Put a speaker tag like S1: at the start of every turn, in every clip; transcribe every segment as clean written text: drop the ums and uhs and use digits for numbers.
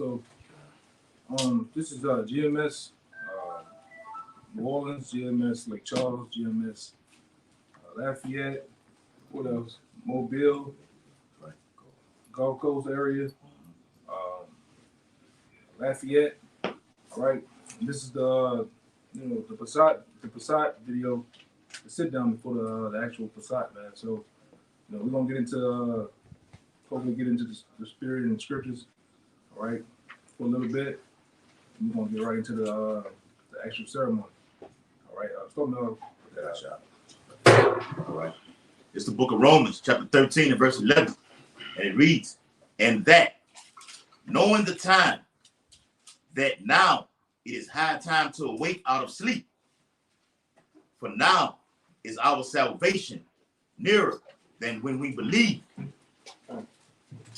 S1: So, this is GMS, New Orleans, GMS Lake Charles, GMS Lafayette. What else? Mobile, Gulf Coast area, Lafayette. All right. And this is the the Passat video, the sit down before the actual Passat, man. So, we're gonna get into hopefully get into the spirit and the scriptures, all right, for a little bit. We're gonna get right into the actual ceremony. All right, starting off with that shot.
S2: All right. It's the book of Romans, chapter 13 and verse 11. And it reads, and that, knowing the time, that now it is high time to awake out of sleep. For now is our salvation nearer than when we believe.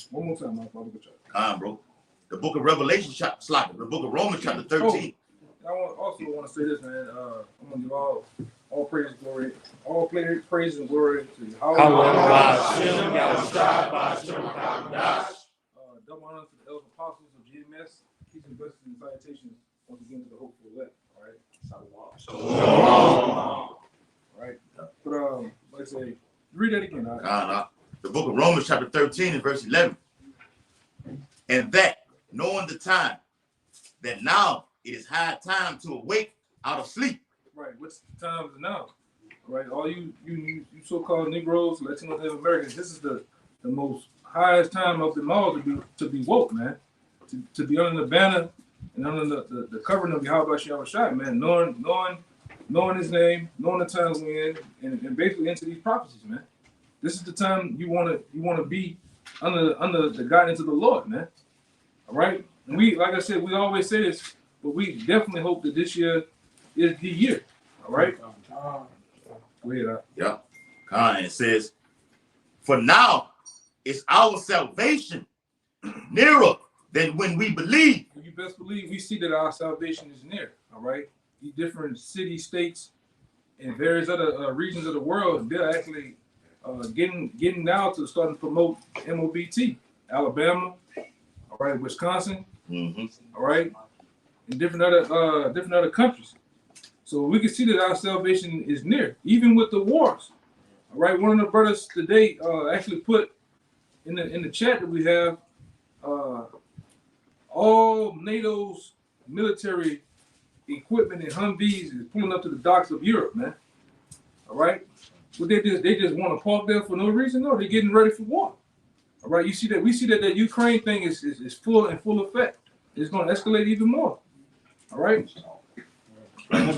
S1: One more time, my father.
S2: Come on, bro. The book of Revelation, the book of Romans, chapter 13.
S1: I also want to say this, man. I'm going to give all praise and glory, all praise and glory to Yahweh. Double honor to the elder apostles of GMS. Peace and blessings and salutations once again to the hopeful elect. All right. All right. But like I say, read that again.
S2: The book of Romans, chapter 13 and verse 11. And that, knowing the time, that now it is high time to awake out of sleep.
S1: Right. What's the time is now? Right. All you so-called Negroes, Latinos, and Americans, this is the most highest time of them all to be woke, man. To be under the banner and under the covering of Yahweh Shai, man. Knowing his name, knowing the times we're in, and basically into these prophecies, man. This is the time you wanna be under the guidance of the Lord, man. All right. And we, like I said, we always say this, but we definitely hope that this year is the year. All right. Go ahead.
S2: Yeah. And it says, for now is our salvation nearer than when we believe.
S1: You best believe we see that our salvation is near. All right. These different cities, states, and various other regions of the world, they're actually getting now to start to promote MOBT. Alabama, all right, Wisconsin, all right, and different other countries. So we can see that our salvation is near, even with the wars. All right, one of the brothers today actually put in the chat that we have all NATO's military equipment and Humvees is pulling up to the docks of Europe, man. All right, but they just want to park there for no reason. No, they're getting ready for war. All right, you see that we see that Ukraine thing is full effect. It's going to escalate even more. All right.
S3: That's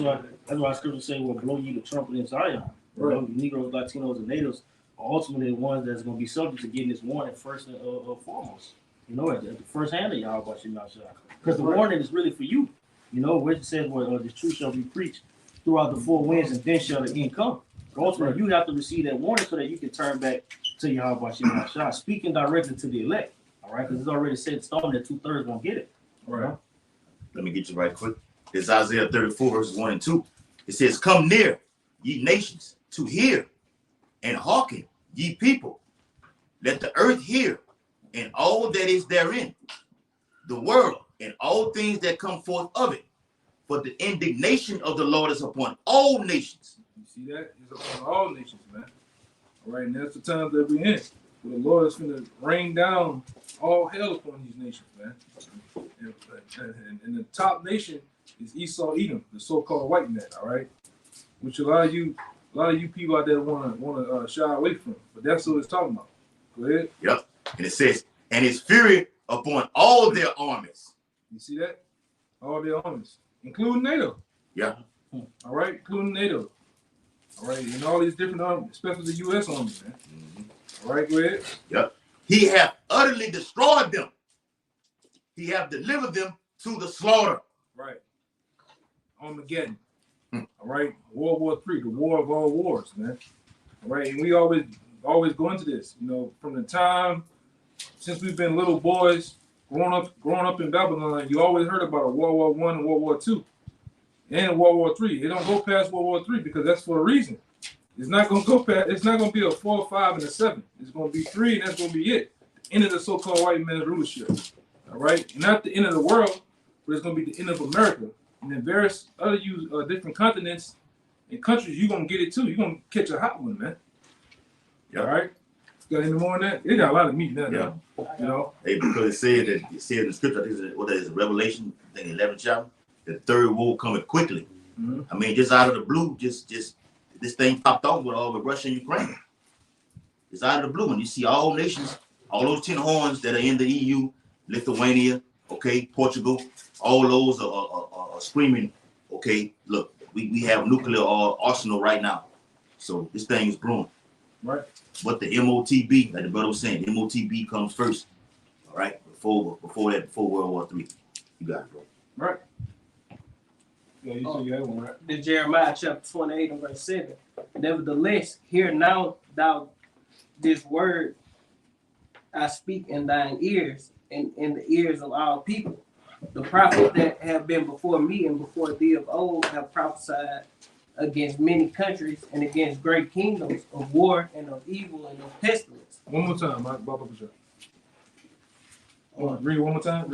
S3: why scripture say will blow you the trumpet in Zion.
S1: Right.
S3: Negroes, Latinos, and natives are ultimately the ones that's going to be subject to getting this warning first and foremost. At the first hand of y'all about your mouth shut. Because the warning is really for you. Where it says, the truth shall be preached throughout the four winds, and then shall the end come. Ultimately, you have to receive that warning so that you can turn back to Yahweh Shai, speaking directly to the elect. All right, because it's already said stone that 2/3 won't get it.
S1: All right.
S2: Let me get you right quick. It's Isaiah 34, verses 1 and 2. It says, come near, ye nations, to hear, and hearken, ye people. Let the earth hear, and all that is therein, the world, and all things that come forth of it. For the indignation of the Lord is upon all nations.
S1: You see that? It's upon all nations, man. All right, and that's the time that we're in. Where the Lord is going to rain down all hell upon these nations, man. And the top nation is Esau, Edom, the so-called white man. All right, which a lot of you people out there want to shy away from, but that's what it's talking about. Go ahead.
S2: Yep. And it says, and his fury upon all their armies.
S1: You see that? All their armies, including NATO.
S2: Yeah.
S1: All right, including NATO. All right, and all these different armies, especially the U.S. Army, man. All right, go ahead.
S2: Yep. He hath utterly destroyed them. He hath delivered them to the slaughter.
S1: Right. Armageddon. All right. World War III, the war of all wars, man. All right. And we always go into this, from the time since we've been little boys, growing up in Babylon, you always heard about a World War I and World War II and World War III. It don't go past World War III because that's for a reason. It's not gonna go past. It's not gonna be a 4, 5, and a 7. It's gonna be 3, and that's gonna be it. The end of the so-called white man's rulership. All right, not the end of the world, but it's gonna be the end of America. And then various other different continents and countries, you're gonna get it too. You're gonna catch a hot one, man.
S2: Yep.
S1: All right. Got any more on that? They got a lot of meat now.
S2: Yeah.
S1: You know.
S2: Hey, because it said in the scripture, I think it's, what that is, Revelation, I think 11th chapter, the third woe coming quickly.
S1: Mm-hmm.
S2: I mean, just out of the blue, just this thing popped off with all the Russia and Ukraine. It's out of the blue, and you see all nations, all those 10 horns that are in the EU, Lithuania, okay, Portugal, all those are screaming, okay, look, we have nuclear arsenal right now. So this thing is brewing.
S1: Right.
S2: But the MOTB, like the brother was saying, the MOTB comes first. All right, before World War III. You got it, bro.
S1: Right. Yeah, you said you had one, right?
S4: The Jeremiah chapter 28 and verse 7. Nevertheless, hear now thou this word I speak in thine ears and in the ears of all people. The prophets that have been before me and before thee of old have prophesied against many countries and against great kingdoms of war and of evil and of pestilence.
S1: One more time, Mike. Read one more time.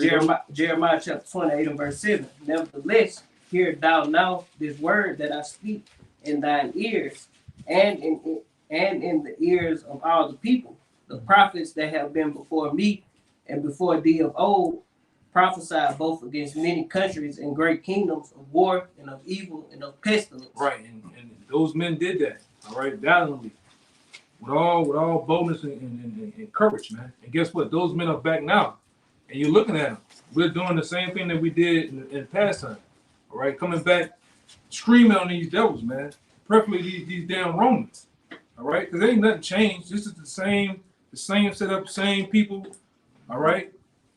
S4: Jeremiah chapter 28 and verse 7. Nevertheless, hear thou now this word that I speak in thine ears and in the ears of all the people. The prophets that have been before me and before thee of old prophesied both against many countries and great kingdoms of war and of evil and of pestilence.
S1: Right, and those men did that, all right, valiantly, with all boldness and courage, man. And guess what? Those men are back now, and you're looking at them. We're doing the same thing that we did in past time, all right, coming back, screaming on these devils, man. Preferably these damn Romans, all right, because ain't nothing changed. This is the same setup, same people, all right.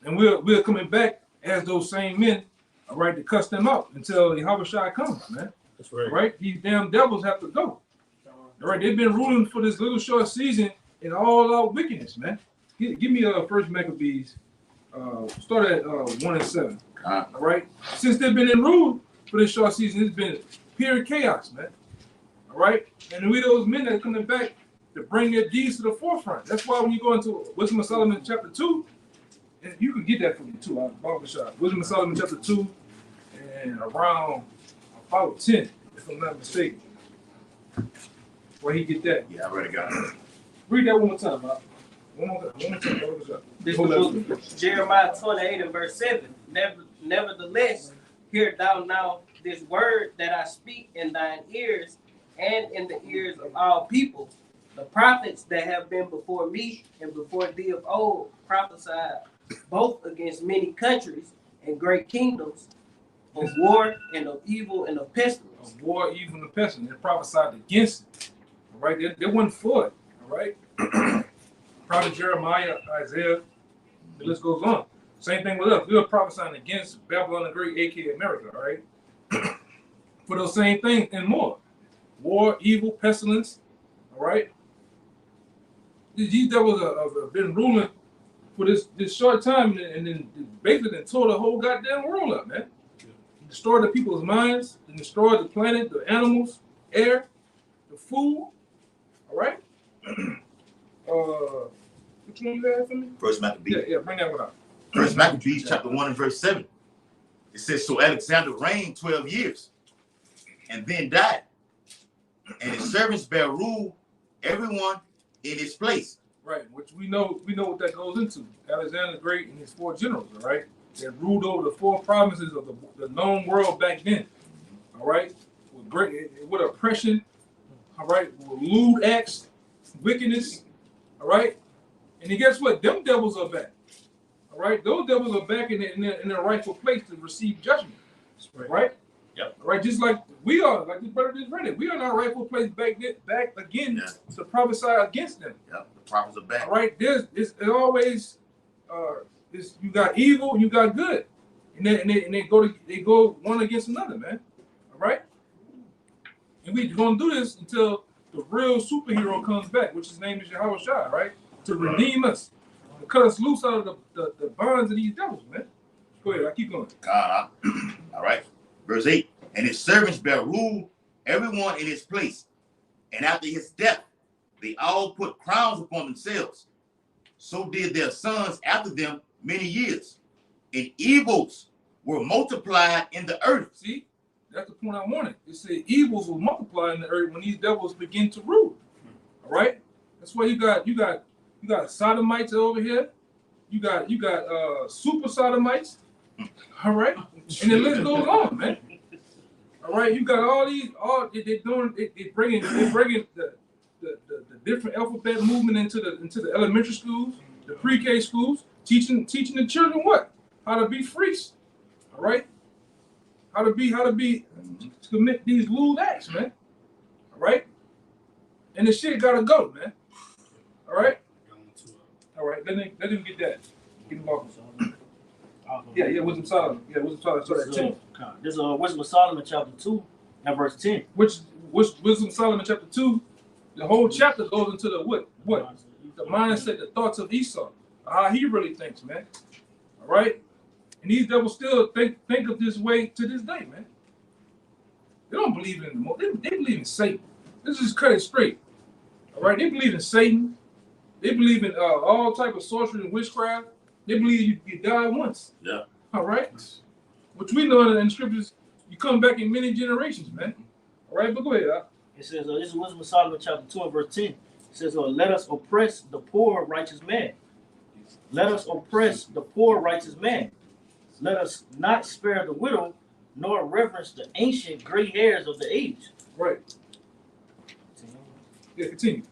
S1: And we're coming back as those same men, all right, to cuss them out until Yahweh comes, man.
S3: That's right.
S1: All right? These damn devils have to go. All right, they've been ruling for this little short season in all out wickedness, man. Give me First Maccabees. Start at 1 and 7. All right? Since they've been in rule for this short season, it's been pure chaos, man. All right? And we those men that are coming back to bring their deeds to the forefront. That's why when you go into Wisdom of Solomon chapter 2, and you can get that from me too, Wisdom of Solomon chapter 2 and around about 10, if I'm not mistaken. Where he get that?
S2: Yeah, I already got it.
S1: Read that one more time, Bob. One more time.
S4: This is the book of Jeremiah 28 and verse 7. Nevertheless, hear thou now this word that I speak in thine ears and in the ears of all people. The prophets that have been before me and before thee of old prophesied both against many countries and great kingdoms of war and of evil and of pestilence.
S1: Of war, evil, and pestilence. They prophesied against it. All right? They weren't for it. All right? Prophet Jeremiah, Isaiah, the list goes on. Same thing with us. We were prophesying against Babylon the Great, aka America, all right? For those same things and more. War, evil, pestilence, all right? These devils have been ruling for this short time and then basically tore the whole goddamn world up, man. Destroyed the people's minds, and destroyed the planet, the animals, air, the food, all right? Which one you have for me?
S2: First Maccabees.
S1: Yeah, bring that one up.
S2: First Maccabees, chapter 1 and verse 7. It says, so Alexander reigned 12 years and then died. And his servants bear rule, everyone in his place.
S1: Right, which we know what that goes into. Alexander the Great and his 4 generals, all right? They ruled over the 4 provinces of the known world back then. All right? With oppression, all right, with lewd acts, wickedness, all right? And then guess what? Them devils are back. All right? Those devils are back in their rightful place to receive judgment. Right?
S2: Yep.
S1: All right, just like we are, like this brother just read it. We are in our rightful place back again to prophesy against them.
S2: Yep, the prophets are back.
S1: All right, it's always you got evil and you got good, and they go one against another, man. All right, and we're gonna do this until the real superhero comes back, which his name is Yahweh Shai, right? To redeem us, to cut us loose out of the bonds of these devils, man. Go ahead, I keep going.
S2: God, all right. Verse 8, and his servants bear rule, everyone in his place. And after his death, they all put crowns upon themselves. So did their sons after them many years. and evils were multiplied in the earth.
S1: See, that's the point I wanted. It said evils will multiply in the earth when these devils begin to rule. All right, that's why you got sodomites over here. You got super sodomites. All right, and the list goes on, man. All right, you got all these. They bringing the different alphabet movement into the elementary schools, the pre-K schools, teaching the children what? How to be freaks. All right, how to commit these lewd acts, man. All right, and the shit gotta go, man. All right, let him get that. Get him off. Yeah, Wisdom Solomon. Yeah, Wisdom Solomon. So that's 10.
S3: This is Wisdom of Solomon chapter 2 and verse 10.
S1: Which Wisdom Solomon chapter 2, the whole chapter goes into the what? The mindset, the thoughts of Esau, how he really thinks, man. All right? And these devils still think of this way to this day, man. They don't believe in anymore. They believe in Satan. Let's just cut it straight. All right? They believe in Satan. They believe in all type of sorcery and witchcraft. They believe you die once.
S2: Yeah.
S1: All right? Which we know in the scriptures, you come back in many generations, man. All right, but go ahead.
S3: It says, this is Wisdom of Solomon chapter 2 and verse 10. It says, let us oppress the poor righteous man. Let us oppress the poor righteous man. Let us not spare the widow, nor reverence the ancient gray hairs of the age.
S1: Right. Yeah, continue.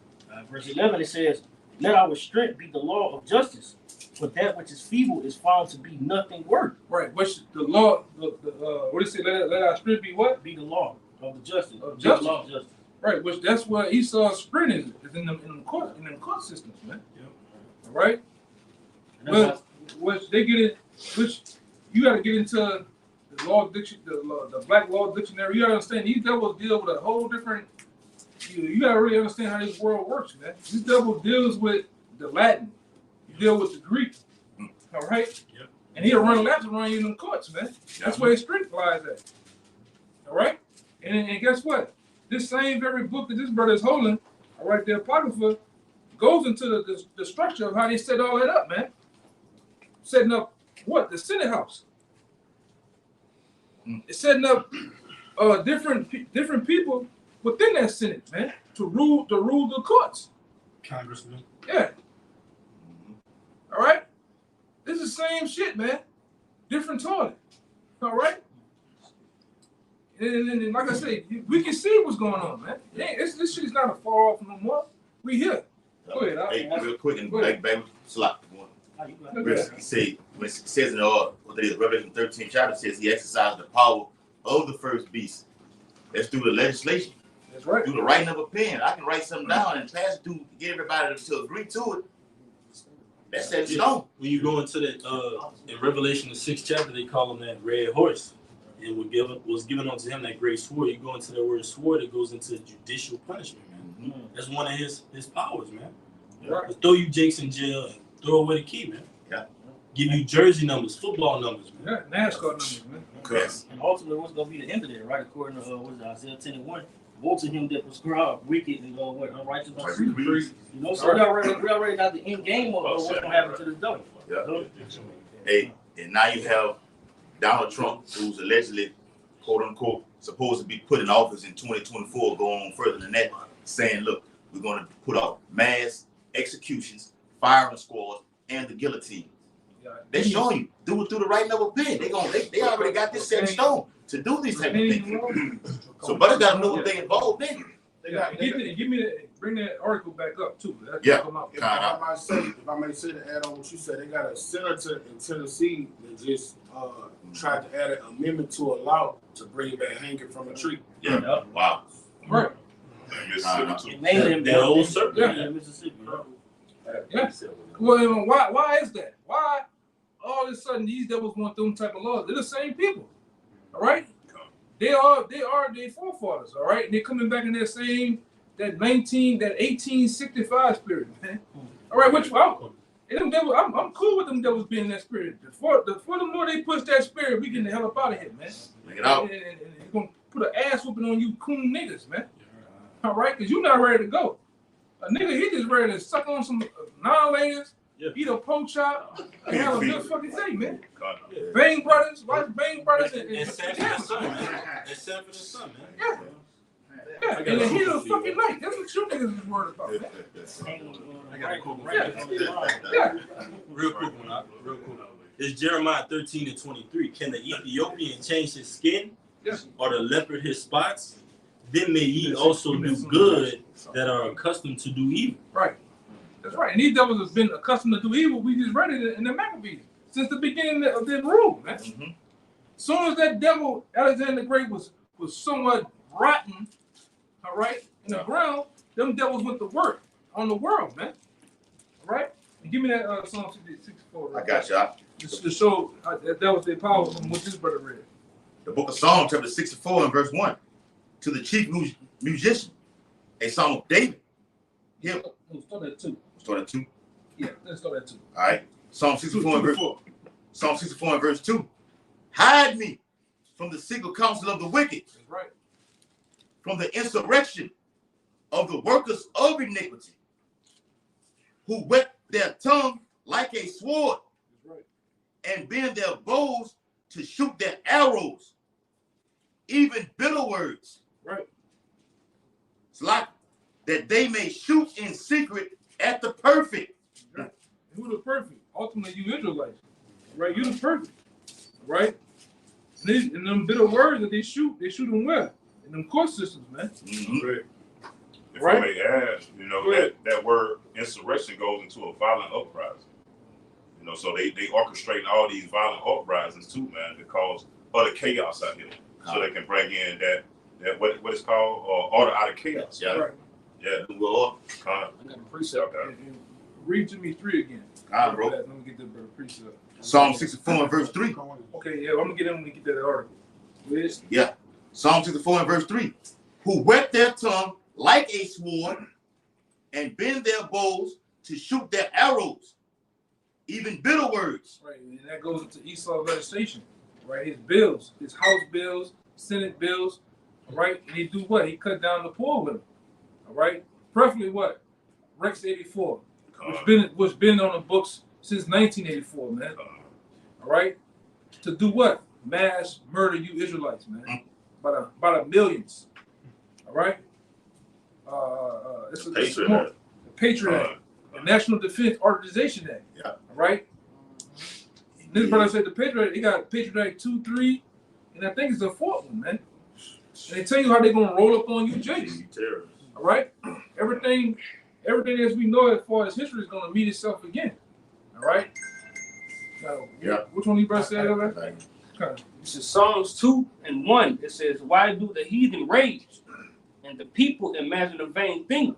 S3: Verse 11, it says, let our strength be the law of justice, for that which is feeble is found to be nothing worth.
S1: Right, which the law, what do you say, let our strength be what?
S3: Be the law of the justice.
S1: Justice.
S3: The law of justice.
S1: Right, which that's where Esau's sprint is in them court systems, man. Yep. All right. Well, which they get it, which you got to get into the law the Black Law Dictionary. You got to understand these devils deal with a whole different. You got to really understand how this world works, man. This devil deals with the Latin. You deal with the Greek. All right. Yep. And he'll run laps around you in them courts, man. That's where his strength lies at. All right. And guess what? This same very book that this brother is holding, all right, the Apocrypha, goes into the structure of how they set all that up, man. Setting up what? The Senate House. It's setting up different people within that Senate, man, to rule the courts.
S5: Congressman.
S1: Yeah. All right. This is the same shit, man. Different toilet. All right. And like I said, we can see what's going on, man. This shit is not a far off no more. We here. Go ahead.
S2: Hey, real quick, and back slot. It says in Revelation 13 chapter, it says he exercised the power of the first beast. That's through the legislation.
S1: That's right.
S2: Through the writing of a pen. I can write something down and pass it to get everybody to agree to it. That's that stone.
S5: When you go into in Revelation the 6th chapter, they call him that red horse. And was given unto him that great sword. You go into that word sword, it goes into judicial punishment, man. Mm-hmm. That's one of his powers, man. Right. Throw you Jakes in jail and throw away the key, man. Yeah. Give you jersey numbers, football numbers, man.
S1: Yeah, NASCAR numbers, man.
S2: Yes.
S3: And ultimately, what's going to be the end of that, right? According to Isaiah 10:1, woe to him that prescribe wicked and unrighteous. You know, so we already got the end game of what's going to happen to this devil.
S2: Yeah. Hey, and now you have Donald Trump, who's allegedly, quote unquote, supposed to be put in office in 2024, going on further than that, saying, look, we're going to put out mass executions, firing squads, and the guillotine. They're showing you, do it through the writing of a pen. They already got this set in stone to do these type of things. So, but got to know what they involved in.
S1: Bring that article back up too.
S2: Yeah.
S6: If I may say to add on what you said, they got a senator in Tennessee that just tried to add an amendment to allow to bring back hanging from a tree.
S2: Yeah. Wow.
S1: Right.
S5: That old circle.
S3: Yeah, Mississippi.
S1: Yeah. Well, why is that? Why all of a sudden these devils want them type of laws? They're the same people. All right. They are their forefathers. All right. And they're coming back in that 1865 spirit, man. All right, I'm cool with them devils being in that spirit. The more they push that spirit, we getting the hell up out of here, man.
S2: Bring it out.
S1: And they're gonna put an ass whooping on you coon niggas, man. All right, because you're not ready to go. A nigga, he just ready to suck on some non-ladies, eat a pork chop, and have a good fucking day, man.
S5: Yeah.
S1: Bang Brothers, watch Bang Brothers,
S5: And Sanford and Son, man. And Sanford and Son, man.
S1: Yeah. Yeah, in the heat of the fucking night. That's what you niggas is worried about, man.
S5: I got a quick one.
S1: Yeah.
S5: Real quick one, real quick. It's Jeremiah 13:23. Can the Ethiopian change his skin?
S1: Yes.
S5: Or the leopard his spots? Then may ye also do good that are accustomed to do evil.
S1: Right. That's right. And these devils have been accustomed to do evil. We just read it in the Maccabees since the beginning of their rule, man.
S2: Mm-hmm.
S1: Soon as that devil, Alexander the Great, was somewhat rotten, all right, in the ground, them devils went to work on the world, man. All right? And give me that Psalm 64.
S2: I got you.
S1: To show that was their power from what this brother read.
S2: The book of Psalms, chapter 64 and verse 1. To the chief musician, a song of David. Him.
S1: Start at 2.
S2: Start at 2.
S1: Yeah, let's start at 2.
S2: All right. Psalm 64 and verse 2. Hide me from the secret counsel of the wicked.
S1: That's right.
S2: From the insurrection of the workers of iniquity, who whet their tongue like a sword.
S1: That's right.
S2: And bend their bows to shoot their arrows, even bitter words.
S1: Right.
S2: It's like that they may shoot in secret at the perfect.
S1: Right. Who the perfect? Ultimately, you Israelites. Right? You the perfect. Right? And them bitter words that they shoot them well. In them court systems, man.
S2: Mm-hmm.
S7: Right. If
S1: Right.
S7: I may add, you know, that word insurrection goes into a violent uprising. You know, so they orchestrate all these violent uprisings too, man, to cause other chaos out here. So they can bring in that what is called order out of chaos.
S2: Yeah.
S1: Right.
S2: Yeah. Well,
S1: I got a precept.
S7: Okay.
S1: And read to me 3 again.
S2: bro.
S1: Let me get that precept.
S2: Psalm 64 and verse 3.
S1: Okay, yeah, I'm gonna get in when we get that article. Liz?
S2: Yeah. Psalm 64 and verse 3. Who whet their tongue like a sword and bend their bows to shoot their arrows, even bitter words.
S1: Right, and that goes into Esau's legislation, right? His bills, his House bills, Senate bills, right? And he do what? He cut down the poor with them, all right? Preferably what? Rex 84, which been on the books since 1984, man. All right? To do what? Mass murder you Israelites, man. By the millions. All right? It's the Patriot Act, the National Defense Authorization Act.
S2: Yeah.
S1: All right? This brother said the Patriot Act, he got Patriot Act 2, 3, and I think it's the 4th one, man. And they tell you how they're going to roll up on you, Jace. All right? Everything as we know as far as history is going to meet itself again. All right? So,
S2: Yeah.
S1: Which one you brother said over there? Okay.
S4: This is Psalms 2 and 1. It says, "Why do the heathen rage, and the people imagine a vain thing?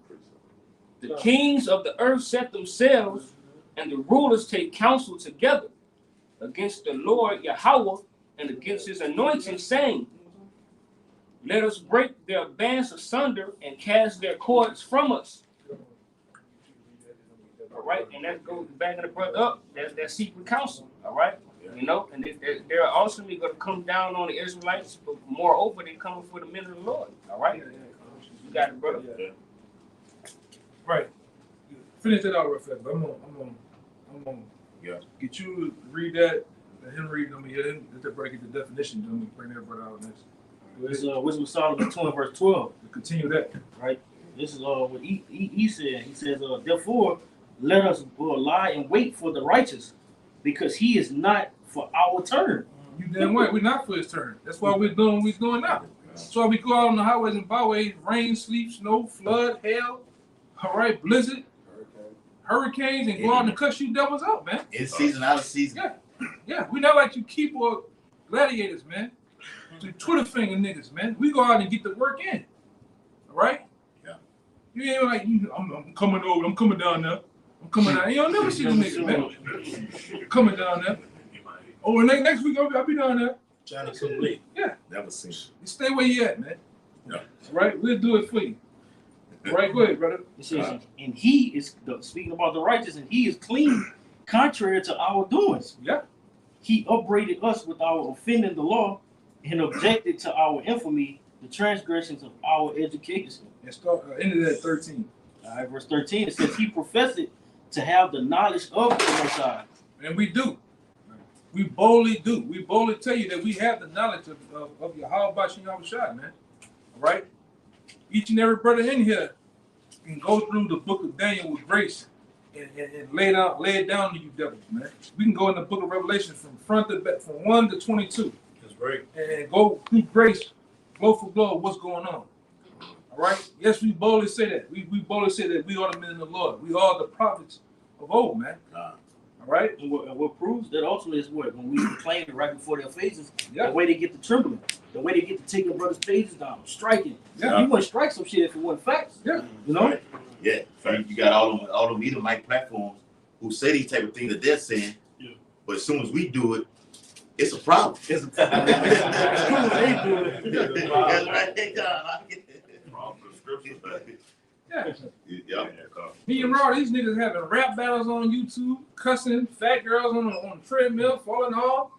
S4: The kings of the earth set themselves, and the rulers take counsel together against the Lord Yahweh and against his anointing, saying, Let us break their bands asunder and cast their cords from us." All right, and that goes back in the brother up. That's that secret counsel. All right, you know, and they're ultimately going to come down on the Israelites, but moreover, they're coming for the men of the Lord. All right, you got it, brother.
S1: Yeah. Right. Finish that out real fast. I'm gonna get you to read that, and him read them. Let that break the definition. Then we bring that brother out next.
S3: It's Wisdom of Solomon 2 and verse 12.
S1: To continue that.
S3: Right? This is what he said. He says, therefore, let us lie and wait for the righteous, because he is not for our turn.
S1: You damn right, we're not for his turn. That's why we're doing what we're doing now. That's why we go out on the highways and byways, rain, sleet, snow, flood, hail, all right, blizzard, hurricanes, and go out and cuss you devils out, man.
S2: In season, out of season.
S1: Yeah, we're not like you keyboard gladiators, man. To Twitter finger niggas, man. We go out and get the work in. All right?
S2: Yeah.
S1: You ain't like, I'm coming over, I'm coming down there. I'm coming down. You don't never see the niggas, man. Coming down there. Oh, and next week I'll be down there.
S5: Trying to come late.
S1: Yeah.
S2: Never seen.
S1: You stay where you at, man.
S2: Yeah.
S1: Right? We'll do it for you. All right, go ahead, brother.
S3: It says, and he is, speaking about the righteous, and he is clean, contrary to our doings.
S1: Yeah.
S3: He upbraided us with our offending the law, and objected to our infamy, the transgressions of our education.
S1: And start into that 13.
S3: All right, verse 13, it says, he professed to have the knowledge of the Most High.
S1: And we do. We boldly do. We boldly tell you that we have the knowledge of Yahweh Shai, man. All right? Each and every brother in here can go through the book of Daniel with grace and lay it down to you devils, man. We can go in the book of Revelation from front to back, from 1 to 22.
S5: That's great.
S1: And go through grace, blow for blow, what's going on. All right? Yes, we boldly say that. We boldly say that we are the men of the Lord. We are the prophets of old, man. All right?
S3: And what proves that ultimately is what? When we proclaim it right before their faces,
S1: Yeah.
S3: the way they get to trembling, the way they get to taking brothers' faces down, striking.
S1: Yeah.
S3: You wouldn't strike some shit if it wasn't facts.
S1: Yeah.
S3: You know?
S2: Right. Yeah, you got all them Edomite platforms who say these type of things that they're saying, but as soon as we do it, it's a problem.
S3: It's a problem. They do it.
S2: That's right. They got
S1: Yeah.
S2: yeah.
S1: Me and Raw, these niggas having rap battles on YouTube, cussing fat girls on the treadmill, falling off.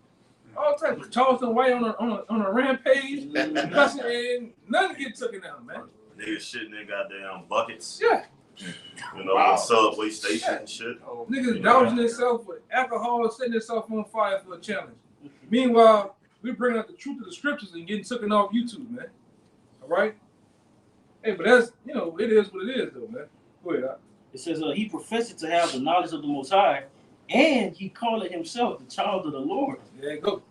S1: All types of Charleston White on a rampage, cussing, and nothing get taken out, man.
S8: Niggas shitting in goddamn buckets.
S1: Yeah.
S8: You know, subway station and shit.
S1: Niggas dousing themselves with alcohol, setting themselves on fire for a challenge. Meanwhile, we're bringing out the truth of the scriptures and getting taken off YouTube, man. All right? Hey, but that's, it is what it is, though, man. Go ahead, Doc.
S3: It says he professed to have the knowledge of the Most High, and he called it himself the child of the Lord.
S1: There you go.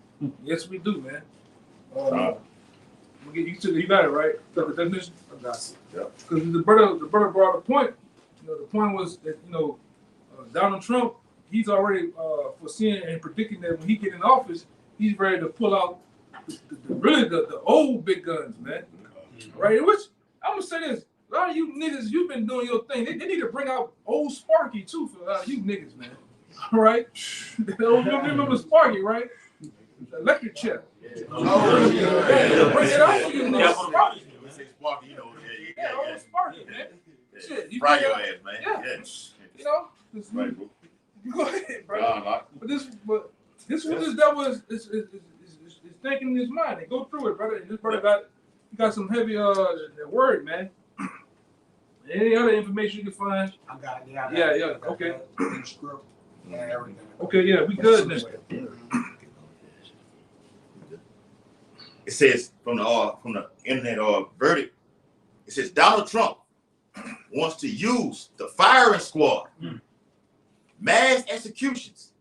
S1: Yes, we do, man. You got it, right? The definition? I got it. Because the brother brought a point. The point was that, Donald Trump, he's already foreseeing and predicting that when he get in office, he's ready to pull out the old big guns, man. Right? Which, I'm going to say this. A lot of you niggas, you've been doing your thing. They need to bring out old Sparky, too, for a lot of you niggas, man. All right? You remember Sparky, right? The electric chair.
S2: Oh,
S1: yeah. Bring it out for you niggas. Sparky.
S2: Yeah,
S1: old Sparky, man. Shit, you
S2: fry your ass, man.
S1: Yeah.
S2: Right, bro.
S1: Go ahead, bro. But this devil is thinking in his mind. And go through it, brother. And this brother got some heavy word, man. Any other information you can find?
S6: I got it. Yeah.
S1: Okay.
S6: Script and everything.
S1: Okay, yeah, we good then.
S2: It says from the internet verdict, it says Donald Trump wants to use the firing squad, mass executions,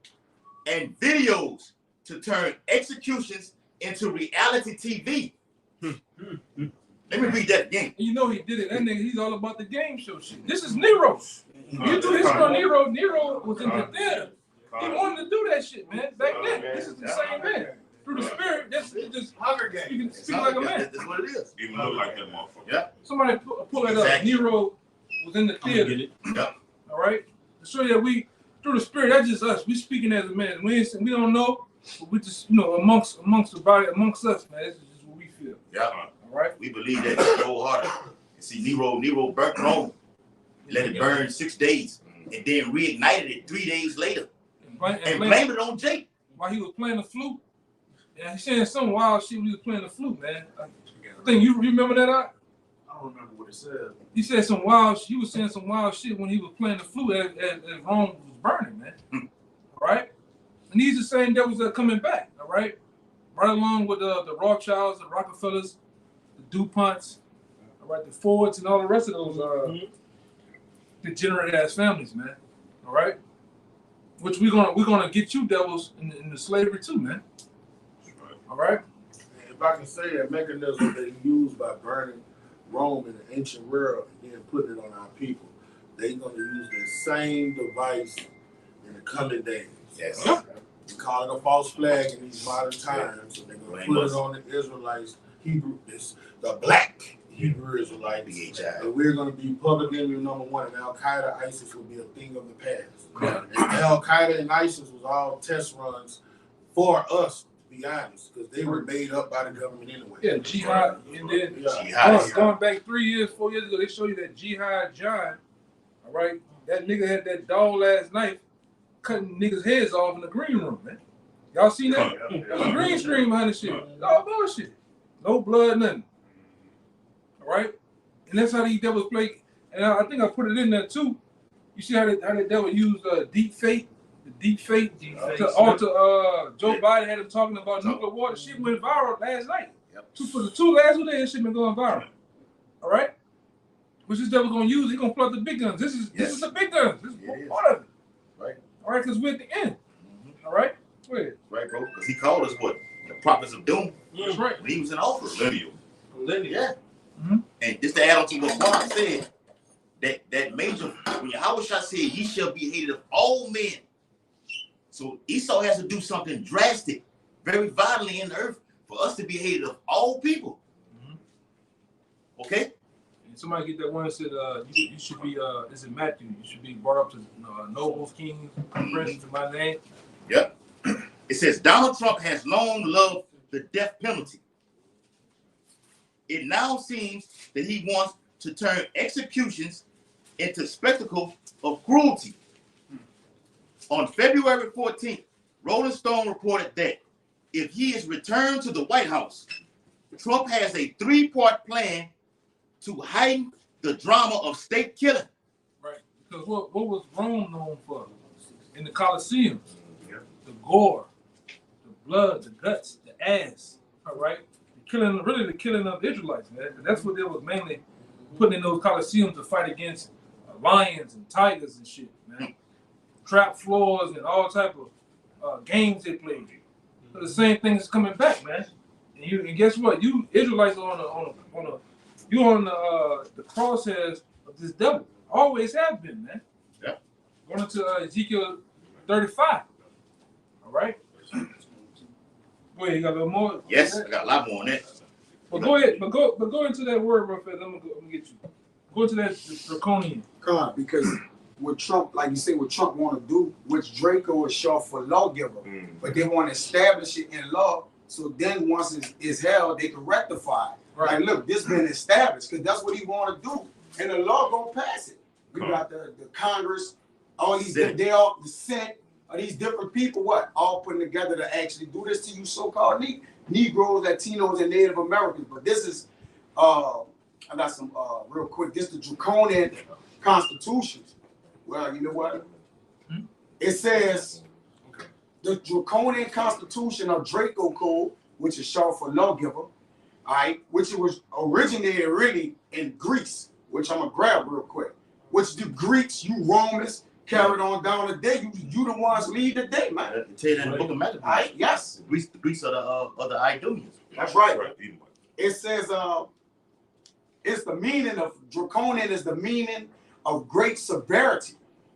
S2: and videos to turn executions into reality TV. Let me read that again.
S1: And he did it. That nigga, he's all about the game show shit. This is Nero. You do this on Nero. Nero was in the theater. He wanted to do that shit, man. Back then. This is the same man. Through the spirit, that's just
S6: Hunger Games.
S1: You can speak like a man.
S2: That's what it is.
S7: Even look like that motherfucker.
S2: Yeah.
S1: Somebody pull that up. Nero was in the theater.
S2: Yep.
S1: All right. To show you that we, through the spirit, that's just us. We speaking as a man. We don't know, but we just, amongst the body, amongst us, man. This is just what we feel.
S2: Yeah.
S1: All right.
S2: We believe that wholeheartedly. See, Nero burnt Rome. Let it burn 6 days, and then reignited it 3 days later, and blamed it on Jake
S1: while he was playing the flute. Yeah, he's saying some wild shit when he was playing the flute, man. I think you remember that?
S6: I don't remember what it said.
S1: He was saying some wild shit when he was playing the flute as Rome was burning, man. All right? And these are the same devils that are coming back, all right? Right along with the Rothschilds, the Rockefellers, the DuPonts, all right, the Fords, and all the rest of those degenerate ass families, man. All right? Which we're gonna get you devils in the slavery too, man. All right.
S6: If I can say a mechanism they used by burning Rome in the ancient world and then putting it on our people, they're going to use the same device in the coming days.
S2: Yes.
S6: We call it a false flag in these modern times, so they're going to put it on the Israelites, the black Hebrew Israelites, and we're going to be public enemy number one. And Al Qaeda, ISIS will be a thing of the past. And Al Qaeda and ISIS was all test runs for us. Be honest, because they were made up by the government anyway.
S1: Yeah, Jihad, and then going back 3 years, 4 years ago, they show you that Jihad John, all right, that nigga had that dog last night cutting niggas' heads off in the green room, man. Y'all seen that? There's a green screen behind the shit. It's all bullshit. No blood, nothing. All right? And that's how these devils play. And I think I put it in there too. You see how the devil used deep fake, the deep fake to
S2: fakes,
S1: alter Joe Biden had him talking about nuclear war. The shit went viral last night. For the last 2 days, this shit been going viral. All right, which this devil gonna use? He gonna plug the big guns. This is the big guns. This is part of it.
S2: Right.
S1: All right, because we're at the end. All right. Go ahead.
S2: Right, bro. Because he called us what? The prophets of doom.
S1: That's right.
S2: When he was in office.
S7: Millennial.
S2: Yeah. And just to add on to what Juan said, that major, when Yahweh said, ye shall be hated of all men. So Esau has to do something drastic, very violently in the earth for us to be hated of all people. Okay?
S1: And somebody get that one that said you should be is it Matthew? You should be brought up to nobles, kings, princes in my name.
S2: Yep. It says Donald Trump has long loved the death penalty. It now seems that he wants to turn executions into spectacle of cruelty. On February 14th, Rolling Stone reported that if he is returned to the White House, Trump has a 3-part plan to heighten the drama of state killing.
S1: Right. Because what was Rome known for? In the Colosseum, the gore, the blood, the guts, the ass. All right. The killing of Israelites, man. That's what they was mainly putting in those Colosseums to fight against lions and tigers and shit, man. Trap floors and all type of games they played. So the same thing is coming back, man. And guess what? You Israelites are on the crosshairs of this devil. Always have been, man.
S2: Yeah.
S1: Going into Ezekiel 35. All right. Go ahead, you got a little more?
S2: Yes, I got a lot more on that.
S1: But go ahead, but go into that word real fast. I'm gonna get you. Go into that draconian.
S9: Because what Trump, like you say, what Trump want to do, which Draco is short for lawgiver, but they want to establish it in law. So then once it's held, they can rectify it. Right. Like, look, this been established because that's what he want to do, and the law gonna pass it. You got the Congress, all these they all the Senate. These different people, all putting together to actually do this to you, so-called Negroes, Latinos, and Native Americans. But this is, I got some real quick. This is the draconian constitutions. Well, you know what? It says the draconian constitution of Draco Code, which is short for lawgiver, all right, which it was originated really in Greece, which I'm gonna grab real quick. Which the Greeks, you Romans, carried on down the day. You the ones lead the day, man.
S2: I tell you that in the book of Matthew.
S9: Yes.
S2: The Greeks are the Idumeans.
S9: That's right. It says it's the meaning of draconian is the meaning of great severity.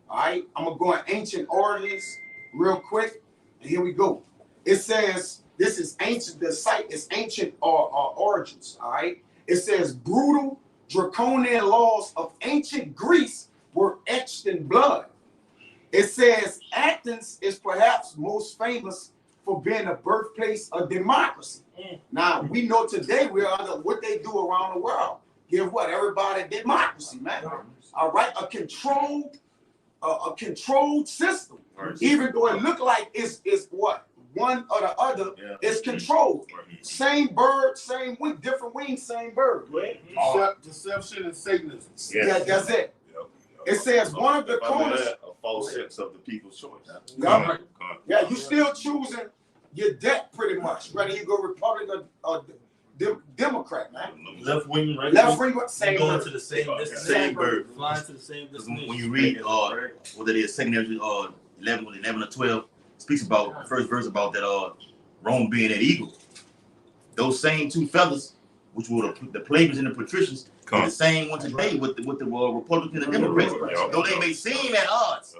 S9: All right. I'm gonna go in ancient origins real quick. And here we go. It says this is ancient, the site is ancient origins. All right. It says brutal draconian laws of ancient Greece were etched in blood. It says Athens is perhaps most famous for being the birthplace of democracy. Now, we know today we're under what they do around the world. Give what? Everybody democracy, man. All right? A controlled system. Even though it look like it's what? One or the other, it's controlled. Same bird, same wing, different wings, same bird. Right?
S6: Deception and Satanism.
S9: Yeah, that's it. It says one of the corners.
S8: A false sense of the people's choice.
S9: Yeah, you still choosing your debt pretty much. Whether you go Republican or Democrat, man.
S5: Left wing, right?
S9: Left wing, same
S5: going
S9: bird.
S5: to the same destination.
S2: Same bird.
S5: Flying to the same destination.
S2: When you read what it is, 2nd 11 or 12 speaks about the first verse about that Rome being an eagle. Those same two fellas, which were the plebeians and the patricians, are the same one today with the Republicans and Democrats. Though they may seem at odds,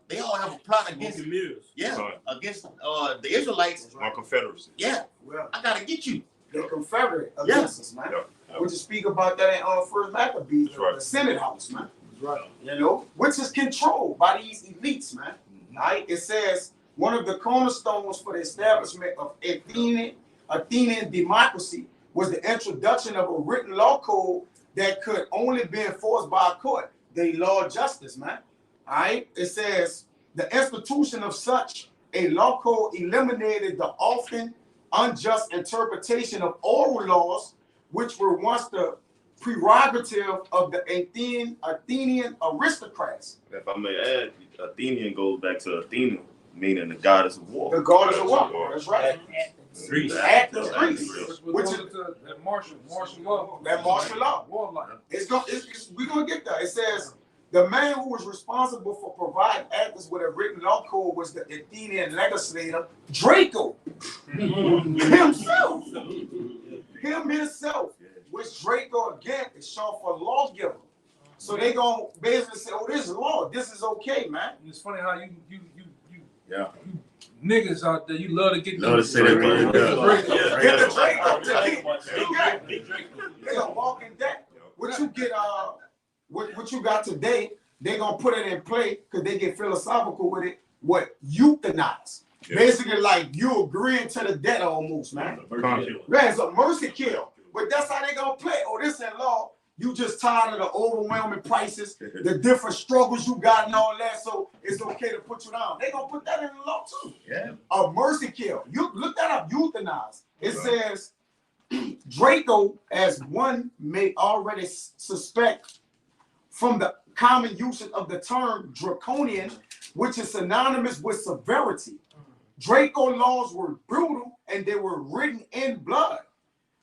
S2: they all have a plot against against the Israelites.
S7: One confederacy.
S9: Yeah, well,
S2: I gotta get you.
S9: They're Confederate against us, man. We just speak about that in First Maccabees, the Senate House, man. Right. You know, which is controlled by these elites, man. Right? It says one of the cornerstones for the establishment of Athenian democracy was the introduction of a written law code that could only be enforced by a court, the law of justice, man. All right? It says the institution of such a law code eliminated the often unjust interpretation of oral laws, which were once the prerogative of the Athenian aristocrats.
S8: If I may add, Athenian goes back to Athena, meaning the goddess of war.
S9: The goddess of war. That's right.
S5: Greece.
S9: Athens, Greece.
S1: Which is that martial law.
S9: That martial law.
S1: Warlike.
S9: We're gonna get there. It says the man who was responsible for providing Athens with a written law code was the Athenian legislator Draco himself. Him himself, which Draco again is short for lawgiver. So they gonna basically say, "Oh, this is law. This is okay, man."
S1: And it's funny how you
S2: Yeah.
S1: you niggas out there, you love to get
S2: Love to say that word.
S9: Get the Draco. They gonna walk in that. What you get? What you got today? They gonna put it in play because they get philosophical with it. What euthanize?
S7: Yeah.
S9: Basically, like you agreeing to the debt almost, man. Yeah, it's a mercy kill. But that's how they gonna play. Oh, this ain't law. You just tired of the overwhelming prices, the different struggles you got and all that, so it's okay to put you down. They gonna put that in the law too.
S2: Yeah.
S9: A mercy kill. You look that up, euthanize. It says Draco, as one may already suspect from the common usage of the term draconian, which is synonymous with severity. Draco laws were brutal and they were written in blood.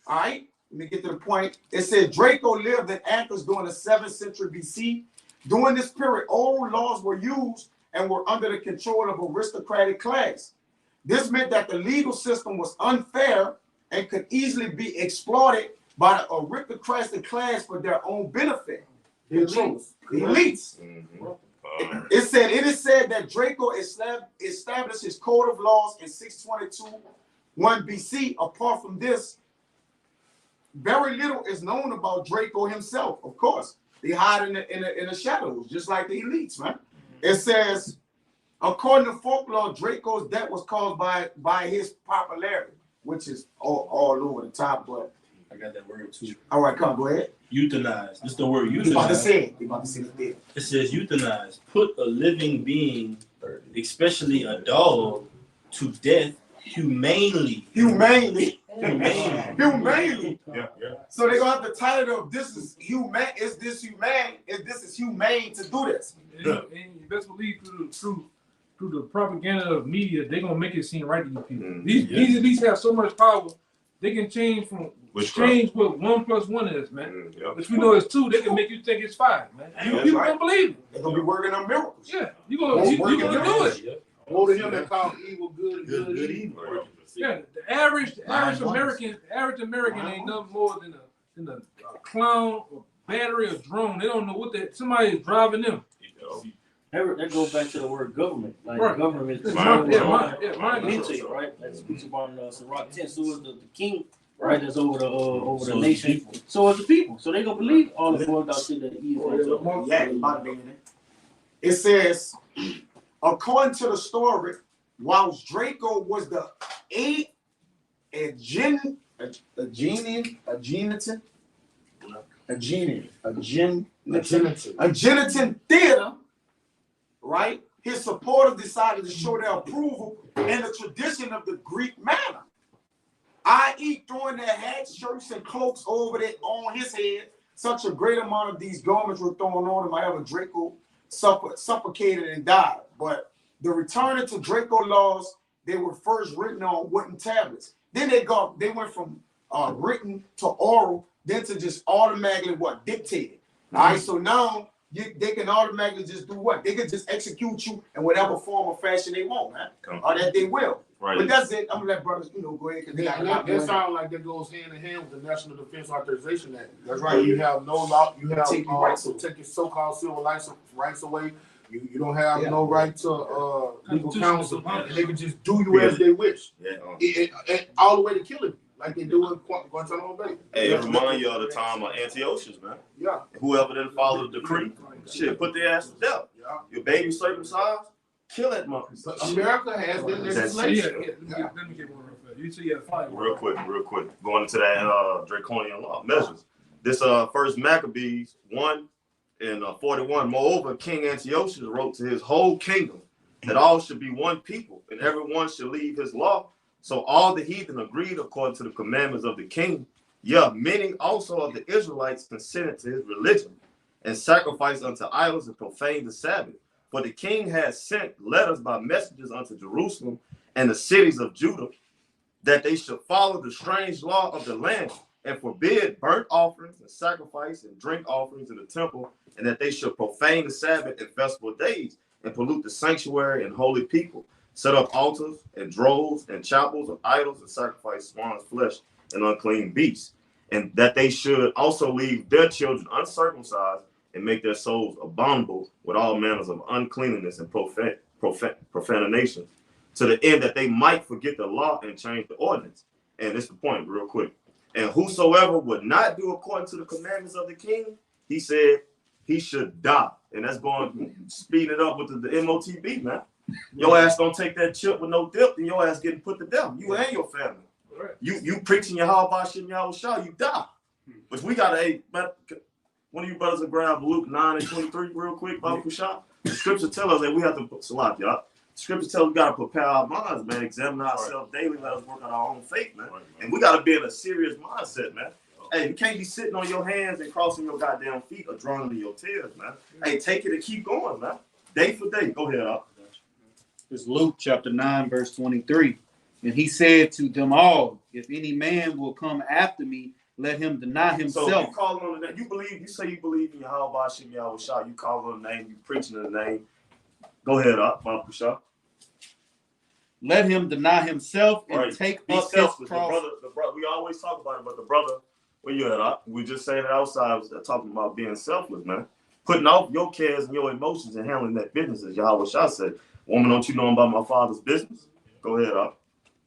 S9: All right, let me get to the point. It said Draco lived in Athens during the 7th century BC. During this period, old laws were used and were under the control of aristocratic class. This meant that the legal system was unfair and could easily be exploited by the aristocratic class for their own benefit. The elites. It is said that Draco established his code of laws in 622 BC. Apart from this, very little is known about Draco himself. Of course, they hide in the shadows, just like the elites, man. It says, according to folklore, Draco's death was caused by his popularity, which is all over the top. But
S5: I got that word too.
S9: All right, come, go ahead.
S5: Euthanize. This is the word
S9: You about to
S5: euthanize.
S9: say it. You about to say it there.
S5: It says euthanize. Put a living being, especially a dog, to death humanely.
S9: Humanely.
S5: Humanely.
S9: Humanely.
S7: Yeah.
S9: So they're gonna have the title of this is human. Is this humane? Is this is humane to do this?
S1: And you best believe through the propaganda of media, they're gonna make it seem right to you people. These elites have so much power, they can change what 1 + 1 is, man. If you know it's 2, they can make you think it's 5, man. You don't believe it.
S9: They're gonna be working on miracles.
S1: Yeah, you can do it.
S6: Woe to him that called evil good, good evil.
S1: Yeah, the average American ain't nothing more than a clown or battery or drone. They don't know what somebody is driving them.
S3: That goes back to the word government. Like
S1: Right.
S3: government is
S1: Mind
S3: control, right? That's speaks about Sirach 10. So is the king, right? That's over the nation. So is the people. So they gonna believe all the bullshit out shit that he is.
S9: Yeah, it says, according to the story, whilst Draco was the Aeginetan theater, right? His supporters decided to show their approval in the tradition of the Greek manner, i.e., throwing their hats, shirts, and cloaks over it on his head. Such a great amount of these garments were thrown on him. However, Draco suffocated and died. But the returning to Draco laws, they were first written on wooden tablets. Then they went from written to oral, then to just automatically dictated. All right, so now they can automatically just do what? They can just execute you in whatever form or fashion they want, man. Or that they will.
S7: Right.
S9: But that's it. I'm gonna let brothers, go ahead.
S6: That sounds like that goes hand in hand with the National Defense Authorization Act.
S9: That's right.
S6: You have no law. You have
S9: Take your rights
S6: to take your so-called civil rights away. You don't have no right to legal counsel, and they can just do you as they wish. And all the way to killing you, like they do in Guantanamo Bay.
S8: Hey, it remind you of the time of Antiochus, man.
S6: Yeah.
S8: Whoever didn't follow the decree, shit, put their ass to death.
S6: Yeah.
S8: Your baby circumcised, kill that monkey.
S6: But America has been legislation.
S1: Let me get one real fast. You see, you have
S8: Real quick. Going into that draconian law measures. This first Maccabees 1 in 41. Moreover, King Antiochus wrote to his whole kingdom that all should be one people, and everyone should leave his law. So all the heathen agreed according to the commandments of the king, Yeah, many also of the Israelites consented to his religion and sacrificed unto idols and profaned the Sabbath. For the king had sent letters by messengers unto Jerusalem and the cities of Judah, that they should follow the strange law of the land and forbid burnt offerings and sacrifice and drink offerings in the temple, and that they should profane the Sabbath and festival days and pollute the sanctuary and holy people, set up altars and droves and chapels of idols and sacrifice swine's flesh and unclean beasts, and that they should also leave their children uncircumcised and make their souls abominable with all manners of uncleanness and profanation, to the end that they might forget the law and change the ordinance. And this is the point, real quick. And whosoever would not do according to the commandments of the king, he said he should die. And that's going to speed it up with the MOTB, man. Your ass don't take that chip with no dip, and your ass getting put to death. You and your family.
S1: Right.
S8: You preaching your how about shit and y'all shall you die. But we got a one of you brothers will grab Luke 9:23 real quick, Baba Kushah. The scripture tell us that we have to put Salat, y'all. Scripture tells we gotta prepare our minds, man. Examine ourselves daily. Let us work on our own faith, man. And we gotta be in a serious mindset, man. Hey, you can't be sitting on your hands and crossing your goddamn feet or drowning in your tears, man. Hey, take it and keep going, man. Day for day. Go ahead, up.
S10: It's Luke chapter 9, verse 23. And he said to them all, if any man will come after me, let him deny himself.
S8: So you call on the name. You say you believe in Yahweh Shem Yahweh Shah. You call on the name. You preaching in the name. Go ahead, up, Baba Kushah.
S10: Let him deny himself and take
S8: Be
S10: up his
S8: selfless.
S10: cross.
S8: The brother, we always talk about it, but the brother, where you at, up? We just saying it outside, talking about being selfless, man. Putting off your cares and your emotions and handling that business, as Yahweh Shah said. Woman, don't you know about my father's business? Go ahead, up.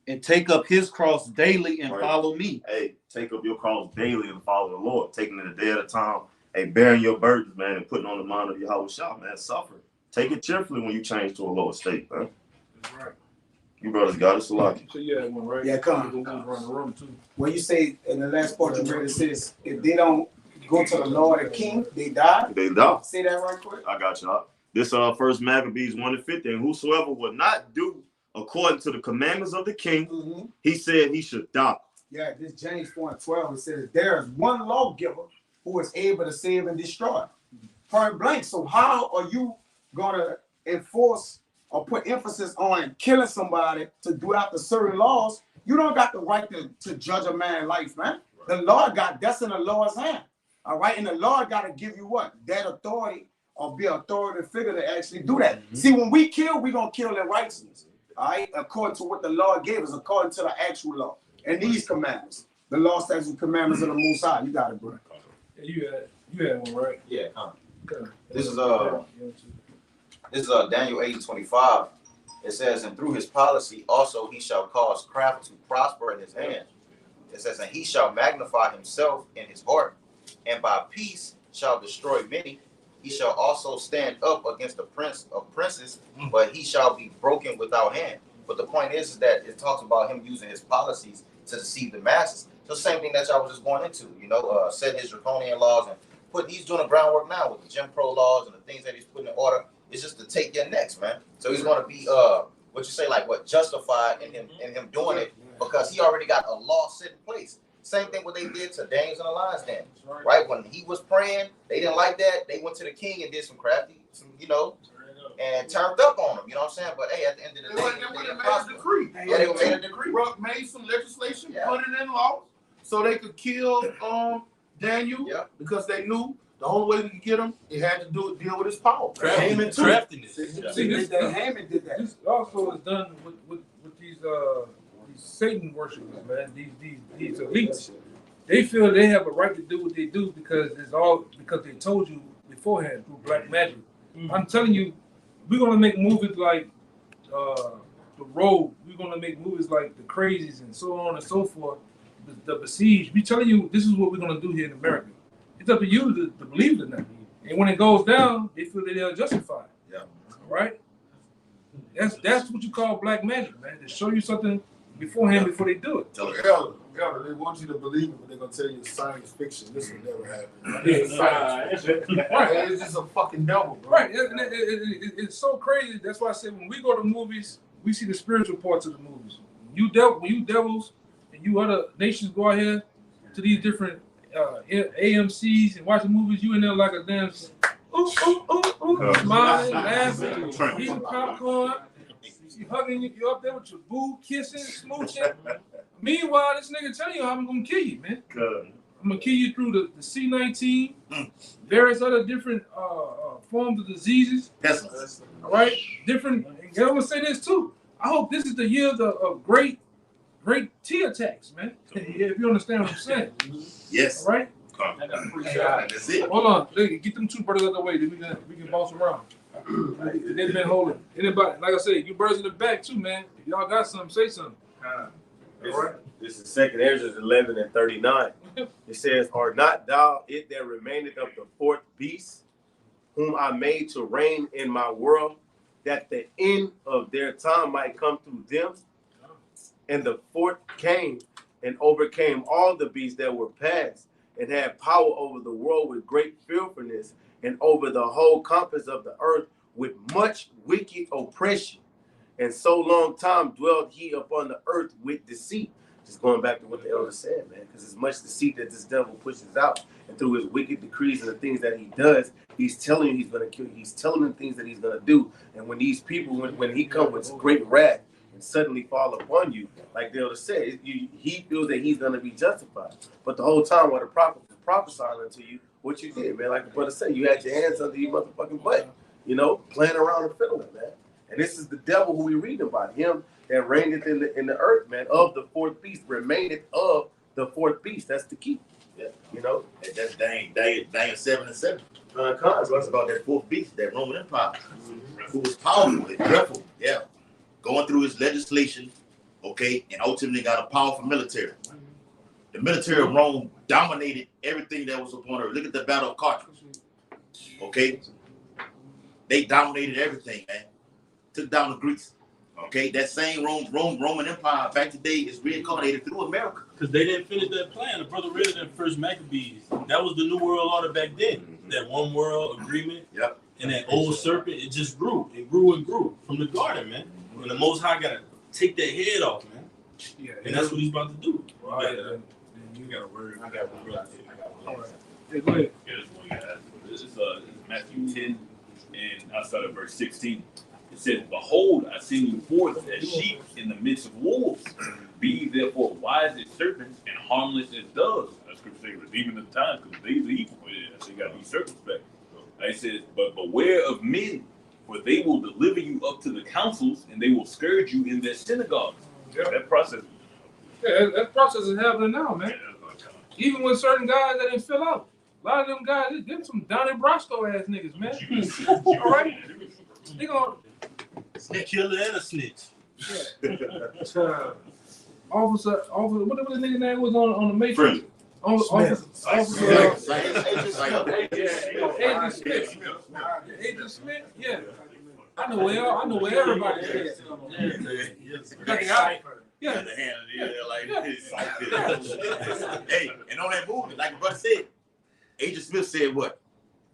S10: And take up his cross daily and follow me.
S8: Hey, take up your cross daily and follow the Lord. Taking it a day at a time. Hey, bearing your burdens, man, and putting on the mind of Yahweh Shah, man. Suffer. Take it cheerfully when you change to a lower state, man.
S1: That's right.
S8: You brothers got it, so lucky.
S1: So you had one, right?
S9: Yeah, come.
S1: Around the room too.
S9: When you say in the last part you read, it says if they don't go to the Lord and King, they die.
S8: They die.
S9: Say that right quick.
S8: I got y'all. This first Maccabees 1:50. And whosoever would not do according to the commandments of the king, he said he should die.
S9: Yeah, this James 4:12, it says there is one lawgiver who is able to save and destroy. Point blank. So how are you gonna enforce or put emphasis on killing somebody to do after certain laws? You don't got the right to judge a man's life, man. The Lord that's in the Lord's hand. All right, and the Lord got to give you what? That authority or be an authority figure to actually do that. See, when we kill, we're going to kill in righteousness. All right, according to what the Lord gave us, according to the actual law. And these commandments, the law, statutes, and commandments of the Most High. You got it, bro.
S1: Yeah, you had one, right?
S11: Yeah. This is Daniel 8:25. It says, and through his policy also he shall cause craft to prosper in his hand. It says, and he shall magnify himself in his heart, and by peace shall destroy many. He shall also stand up against the prince of princes, but he shall be broken without hand. But the point is that it talks about him using his policies to deceive the masses. So same thing that y'all was just going into, setting his draconian laws and he's doing the groundwork now with the Jim Crow laws and the things that he's putting in order. It's just to take your necks, man. So he's going to be justified in him doing it because he already got a law set in place. Same thing what they did to Daniels and the Lions Den, right? When he was praying, they didn't like that. They went to the king and did some crafty, and turned up on him. You know what I'm saying? But hey, at the end of the day,
S6: they made a decree.
S11: Yeah, they made a decree.
S6: Made some legislation, put it in law, so they could kill Daniel because they knew the only way we could get him, he had to deal with his power.
S5: Craftiness.
S1: See, Haman did that. This also is done with these Satan worshipers, man. These elites. They feel they have a right to do what they do because they told you beforehand through black magic. I'm telling you, we're gonna make movies like The Road. We're gonna make movies like The Crazies and so on and so forth. The Besieged. We telling you this is what we're gonna do here in America. It's up to you to believe it or not. And when it goes down, they feel that they're justified.
S11: Yeah.
S1: Right? That's what you call black magic, man. They show you something beforehand before they do it.
S6: Elder, they want you to believe it, but they're gonna tell you it's science fiction. This will never happen. It's science fiction. Right. It's just a fucking devil, bro.
S1: Right. It's so crazy. That's why I say when we go to movies, we see the spiritual parts of the movies. When you devils and you other nations go out here, to these different AMCs and watching movies, you in there like a damn smiling, laughing, eating popcorn. You hugging, you up there with your boo, kissing, smooching. Meanwhile, this nigga telling you how I'm gonna kill you, man. I'm gonna kill you through the C-19, various other different forms of diseases. All right, different. And I'm gonna say this too. I hope this is the year of great T attacks, man. If you understand what I'm saying.
S2: Yes.
S1: All right.
S2: That's it.
S1: Hold on, get them two brothers out of the way. Then we can bounce around. They've been holding. Anybody, like I said, you brothers in the back too, man. If y'all got something, say something.
S12: This is 2 Ezra 11:39. It says, "Are not thou it that remaineth of the fourth beast, whom I made to reign in my world, that the end of their time might come through them? And the fourth came and overcame all the beasts that were past, and had power over the world with great fearfulness, and over the whole compass of the earth with much wicked oppression. And so long time dwelt he upon the earth with deceit." Just going back to what the elder said, man, because as much deceit that this devil pushes out, and through his wicked decrees and the things that he does, he's telling you he's going to kill you. He's telling them things that he's going to do. And when these people, when he comes with great wrath and suddenly fall upon you, like the elder said, he feels that he's going to be justified. But the whole time while the prophet was prophesying unto you, what you did, man, like the brother said, you had your hands under your motherfucking butt, playing around and fiddling, man. And this is the devil who we read about, him that reigneth in the earth, man, of the fourth beast, remaineth of the fourth beast. That's the key.
S2: Yeah. That's Daniel 7:7. It's about that fourth beast, that Roman Empire, who was powerful and dreadful, going through his legislation, and ultimately got a powerful military. The military of Rome dominated everything that was upon earth. Look at the Battle of Carthage. They dominated everything, man. Took down the Greeks. That same Roman Empire back today is reincarnated through America.
S5: Because they didn't finish that plan. The brother read it in First Maccabees. That was the New World Order back then. That one world agreement.
S2: Yep.
S5: And that old serpent, it just grew. It grew and grew from the garden, man. And the Most High got to take that head off, man. Yeah, and that's what he's about to do.
S1: You got a word. I got a word.
S5: All right.
S1: Hey, go ahead.
S13: This is Matthew 10, and I start at verse 16. It says, "Behold, I send you forth as sheep in the midst of wolves. Be ye therefore wise as serpents and harmless as doves." That scripture says, "Redeeming the time, because the days are evil." So you got to be circumspect. It says, "But beware of men, for they will deliver you up to the councils, and they will scourge you in their synagogues." Yeah. That process.
S1: Yeah, that process is happening now, man. Even with certain guys that didn't fill out. A lot of them guys, them some Donnie Brasco ass niggas, man. All right? They gonna
S5: killer and a snitch.
S1: Yeah. Officer, what the nigga name was on the Matrix? Agent Smith, yeah. I know where everybody is. Yeah.
S2: Hey, and on that movie, like the brother said, Agent Smith said what?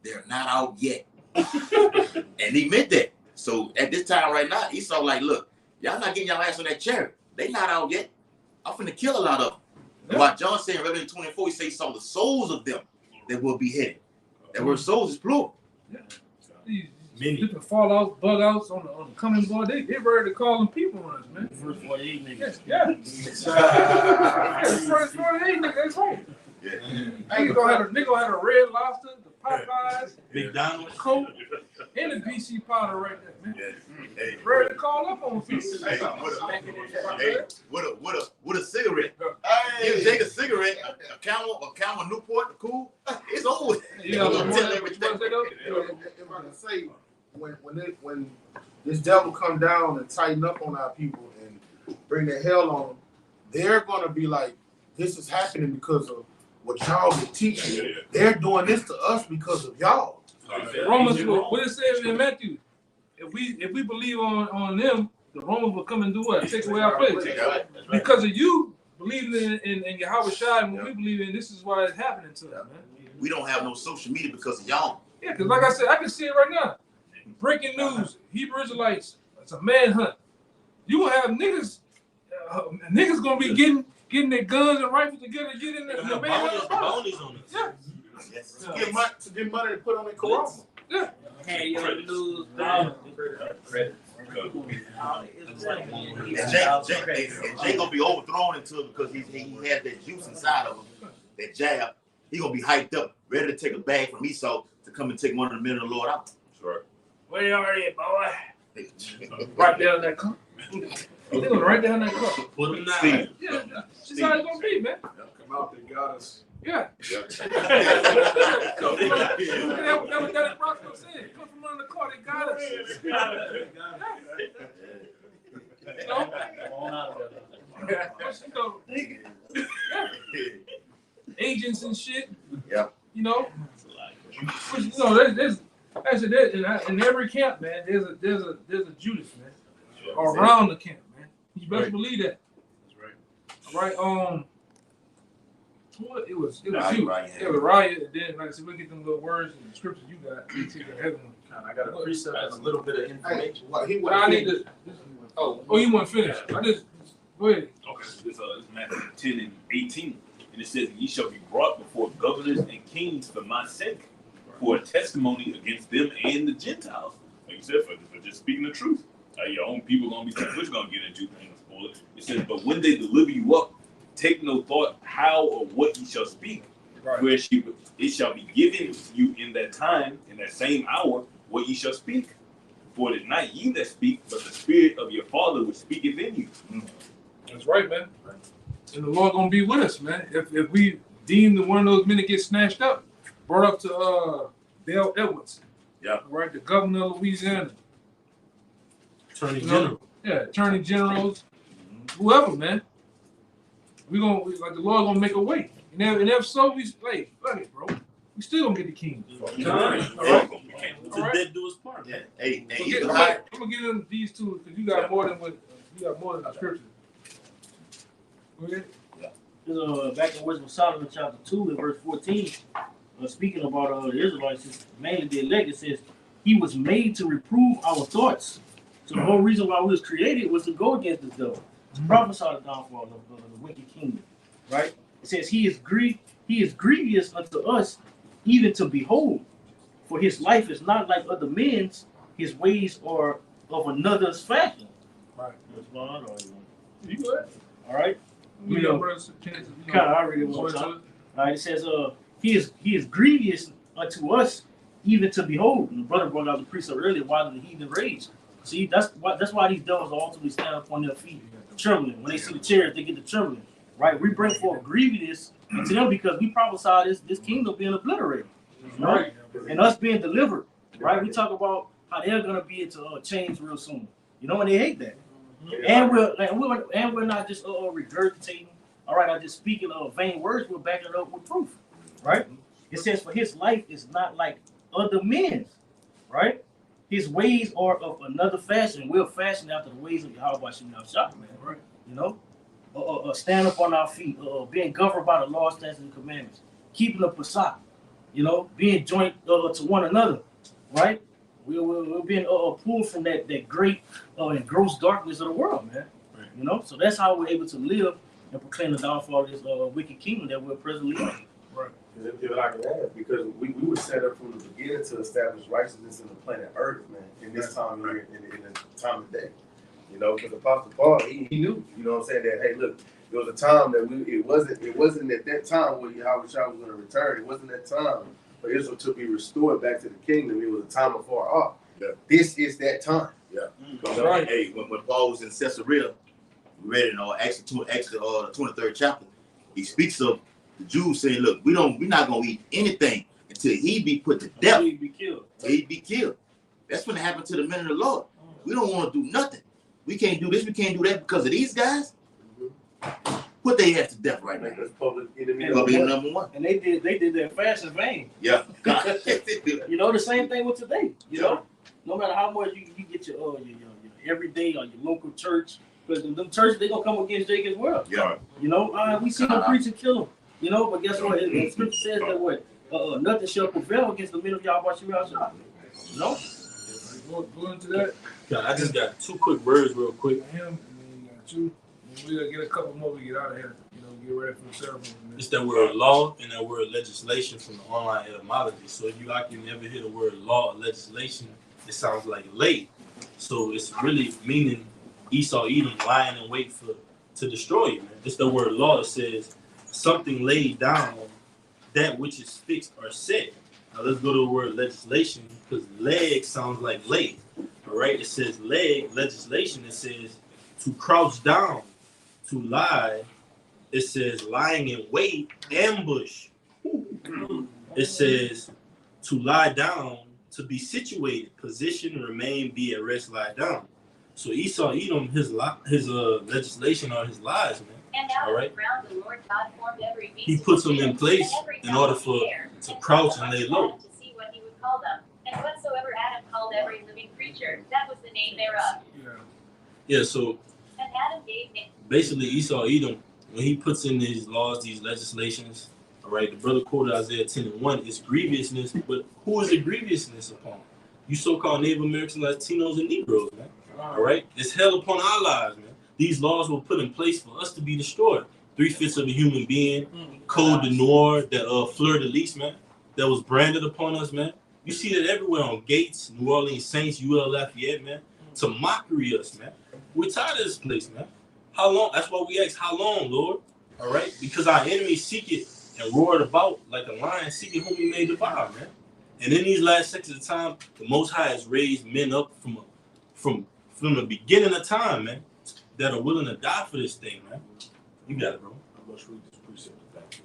S2: They're not out yet. And he meant that. So at this time right now, Esau like, look, y'all not getting y'all ass on that chariot. They not out yet. I'm finna kill a lot of them. Yeah. While John said in Revelation 24, he says he saw the souls of them that will be headed. That word souls is plural.
S1: Yeah. These different fallouts, bug outs on the coming board. They ready to call them people runs, man.
S3: First 48 niggas.
S1: Yeah. First 48 niggas, that's right. Yeah. Nigga gonna have a Red Lobster, the Popeyes,
S5: McDonald's,
S1: Coke, and the BC powder right there, man.
S2: Yeah. Hey.
S1: Ready to call up on people.
S2: With a cigarette. Hey. You take a cigarette, a Camel Newport, cool. It's over.
S6: If I can say, when this devil come down and tighten up on our people and bring the hell on them, they're gonna be like, this is happening because of what y'all been teaching. They're doing this to us because of y'all.
S1: Romans, what it says in Matthew, if we believe on them, the Romans will come and do what? Take away our place. Because of you believing in Yahweh Shai and what we believe in, this is why it's happening to us, man.
S2: We don't have no social media because of y'all.
S1: Yeah, because like I said, I can see it right now. Breaking news, Hebrew Israelites, it's a manhunt. You will have niggas gonna be getting getting their guns and rifles together, get in there.
S5: The bounties on it.
S1: Yeah.
S2: Yes.
S6: To get money to put on their corral.
S1: Yeah.
S4: Hey, yo, lose
S2: And Jay gonna be overthrown into it because he has that juice inside of him, that jab. He gonna be hyped up, ready to take a bag from Esau to come and take one of the men of the Lord out.
S7: Sure.
S1: Where are you, boy? Right down that car. They're gonna right down that car.
S5: Put him down.
S2: Steve.
S1: Yeah, that's how it's gonna be, man.
S6: Come out, they got us.
S1: Yeah.
S7: Yeah.
S1: That's what Daddy Roscoe said. Come from under the car, they got us. You know? Agents and shit.
S2: Yeah.
S1: You know? But, you know, there's in every camp, man, there's a Judas, man. Around the camp, man. You better believe that.
S7: That's right.
S1: All right, it was you.
S2: Right.
S1: It was Riot, and then like I said, we get them little words and the scriptures you got. You take the heaven one.
S5: I got a precept and a little bit of information.
S1: I need to. Oh, you want to finish? I just go ahead.
S13: Okay, this Matthew 10 and 18, and it says, "Ye shall be brought before governors and kings for my sake, for a testimony against them and the Gentiles." Like you said, for just speaking the truth. Your own people gonna be tough. We're gonna get into things. It says, "But when they deliver you up, take no thought how or what ye shall speak,
S1: Right.
S13: where it shall be given you in that time, in that same hour, what ye shall speak. For it is not ye that speak, but the Spirit of your Father which speaketh in you."
S1: That's right, man. And the Lord gonna be with us, man. If we deem that one of those men that get snatched up, brought up to Dale Edwards.
S2: Yeah.
S1: Right, the governor of Louisiana.
S5: Attorney General.
S1: Yeah, attorney generals, whoever, man. We like the Lord gonna make a way. And if so, we fuck it, bro. We still gonna get the king. All right.
S5: To dead do his part.
S2: Yeah. Hey,
S1: I'm gonna get into these two because you got more than the scripture. Go ahead.
S3: Back in Wisdom of Solomon, chapter 2, and verse 14, speaking about the Israelites, mainly the elect, it says, "He was made to reprove our thoughts." So the whole reason why we was created was to go against the devil, to prophesy the downfall of the wicked kingdom, right? It says, he is grievous unto us, even to behold. For his life is not like other men's, his ways are of another's fashion.
S1: Right.
S3: You good? All right.
S1: We know,
S3: kind of already one time. All right. It says, he is grievous unto us, even to behold. And the brother brought out the precept earlier. Why did the heathen rage? See, that's why these devils ultimately stand up on their feet, trembling. When they see the chariots, they get the trembling. Right? We bring forth grievous unto them because we prophesy this kingdom being obliterated. You know? Right. And us being delivered. Right? We talk about how they're gonna be into change real soon. You know, and they hate that. And we're not just regurgitating. All right, I'm just speaking of vain words. We're backing it up with proof. Right? It says, "For his life is not like other men's." Right? His ways are of another fashion. We're fashioned after the ways of Yahweh Shah, man. Right? You know, stand up on our feet, being governed by the law, statutes, and commandments, keeping the Passat, you know, being joint to one another, right? We're being pulled from that great and gross darkness of the world, man. Right. You know, so that's how we're able to live and proclaim the downfall of this wicked kingdom that we're presently in.
S12: Right. If I can add, because we were set up from the beginning to establish righteousness in the planet Earth, man, in this time here, in the time of day. You know, because Apostle Paul, he knew, you know what I'm saying, that, hey, look, there was a time that it wasn't at that time where Yahweh Shah was going to return. It wasn't that time for Israel to be restored back to the kingdom. It was a time afar off. Yeah. This is that time.
S2: Yeah. Right. Hey, when Paul was in Caesarea, we read in Acts the 23rd chapter, he speaks of the Jews saying, look, we're not going to eat anything until he be put to death.
S3: He'd be killed.
S2: He'd be killed. That's when it happened to the men of the Lord. We don't want to do nothing. We can't do this, we can't do that because of these guys. Put their heads to death right now.
S12: That's public enemy
S2: number one.
S3: And they did their fast in vain.
S2: Yeah.
S3: You know, the same thing with today. You know, no matter how much you get your everyday or your local church, because the church, they're going to come against Jake as well.
S2: Yeah.
S3: You know, we see them preach and kill them. You know, but guess what? The scripture says that what? Nothing shall prevail against the men of Yahweh Shah. You know?
S1: Go into that.
S5: Yeah, I just got two quick words real quick.
S1: Him, and then you got you. And we gotta get a couple more to get out of here. You know, get ready for the ceremony. Man.
S5: It's that word law and that word legislation from the online etymology. So if you like, you never hear the word law or legislation, it sounds like lay. So it's really meaning Esau Edom lying in wait to destroy you, man. It's the word law that says something laid down, that which is fixed or set. Now let's go to the word legislation, because leg sounds like lay. All right, it says leg, legislation, it says to crouch down, to lie. It says lying in wait, ambush. It says to lie down, to be situated, position, remain, be at rest, lie down. So Esau Edom, his legislation or his lies, man. All right. He puts them in place in order to crouch and lay low.
S14: To see what he would call them, and whatsoever Adam called every living creature, that was the name thereof.
S5: Yeah. So
S14: and Adam gave him.
S5: Basically, Esau Edom, when he puts in these laws, these legislations, all right, the brother quoted Isaiah 10:1, it's grievousness, but who is the grievousness upon? You so-called Native Americans, Latinos, and Negroes, man. All right? It's hell upon our lives, man. These laws were put in place for us to be destroyed. 3/5 of a human being, code de noir, that fleur-de-lis, man, that was branded upon us, man. You see that everywhere on gates, New Orleans Saints, UL Lafayette, man, to mockery us, man. We're tired of this place, man. How long? That's why we ask, how long, Lord? All right? Because our enemies seek it and roared about like a lion seeking whom he may devour, man. And in these last sections of time, the Most High has raised men up from the beginning of time, man, that are willing to die for this thing, man. You got it, bro.
S12: I must read this precept back.